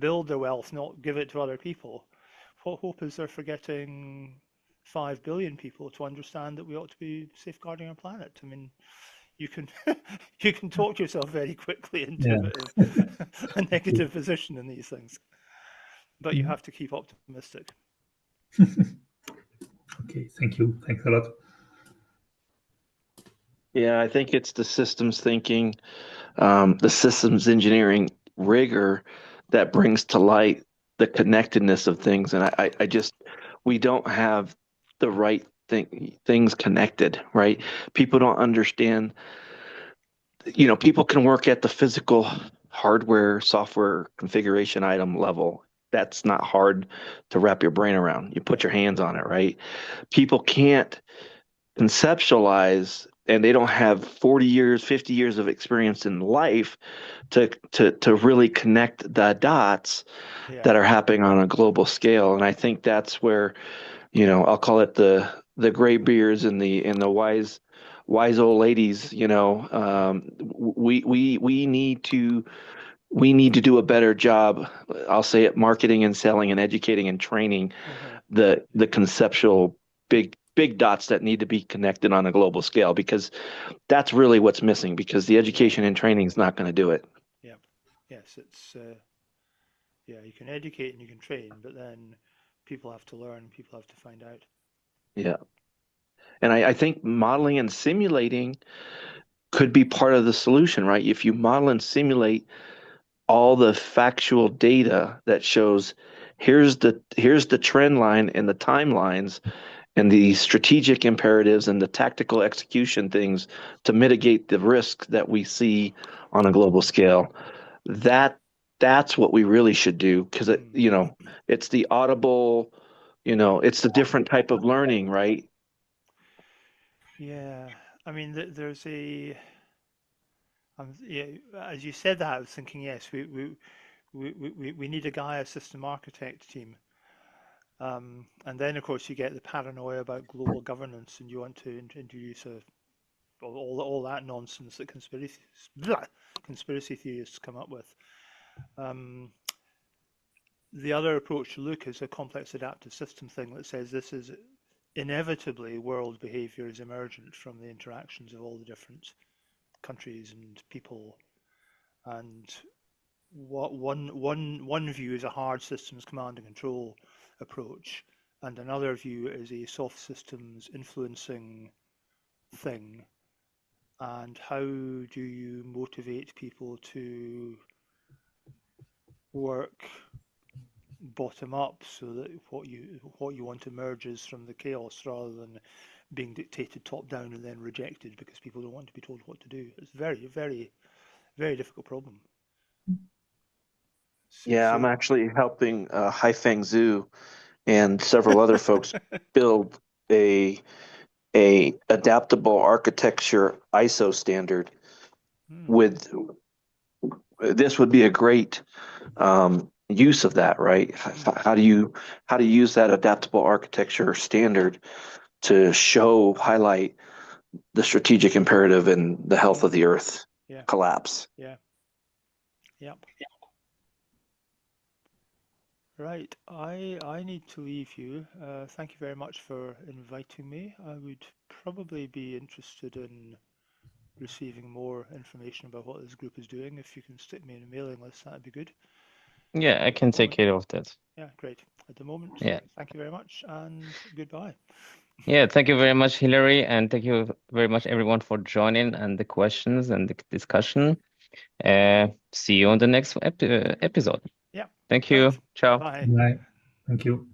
build their wealth, not give it to other people, what hope is there for getting 5 billion people to understand that we ought to be safeguarding our planet? I mean, you can you can talk yourself very quickly into a negative position in these things, but you have to keep optimistic. Okay, thank you. Thanks a lot. Yeah, I think it's the systems thinking, the systems engineering rigor that brings to light the connectedness of things. And I just, we don't have the right things connected, right? People don't understand, people can work at the physical hardware, software configuration item level. That's not hard to wrap your brain around. You put your hands on it, right? People can't conceptualize, and they don't have 40 years, 50 years of experience in life to really connect the dots that are happening on a global scale. And I think that's where, I'll call it the gray beards and the wise old ladies, we need to do a better job. I'll say it, marketing and selling and educating and training the conceptual big dots that need to be connected on a global scale, because that's really what's missing, because the education and training is not going to do it. Yeah. Yes, it's you can educate and you can train, but then people have to learn, people have to find out. Yeah. And I think modeling and simulating could be part of the solution, right? If you model and simulate all the factual data that shows here's the trend line and the timelines and the strategic imperatives and the tactical execution things to mitigate the risk that we see on a global scale, that's what we really should do, because it's the audible, it's the different type of learning, right? Yeah, I mean, there's as you said that, I was thinking, yes, we need a Gaia system architect team. And then, of course, you get the paranoia about global governance, and you want to introduce all that nonsense that conspiracy theorists come up with. The other approach to look is a complex adaptive system thing that says this is inevitably world behavior is emergent from the interactions of all the different countries and people. And what one view is a hard systems command and control approach, and another view is a soft systems influencing thing. And how do you motivate people to work bottom up so that what you want emerges from the chaos rather than being dictated top down and then rejected because people don't want to be told what to do? It's a very, very, very difficult problem. Yeah, I'm actually helping Haifeng Zhu and several other folks build a a adaptable architecture ISO standard with this would be a great use of that, right? How do you use that adaptable architecture standard to highlight the strategic imperative and the health of the Earth collapse? Yep. Right, I need to leave you. Thank you very much for inviting me. I would probably be interested in receiving more information about what this group is doing. If you can stick me in a mailing list, that'd be good. Yeah, I can take care of that. Yeah, great. At the moment, yeah. Thank you very much and goodbye. Yeah, thank you very much, Hilary, and thank you very much, everyone, for joining and the questions and the discussion. See you on the next episode. Yeah. Thank you. Right. Ciao. Bye. Bye. Thank you.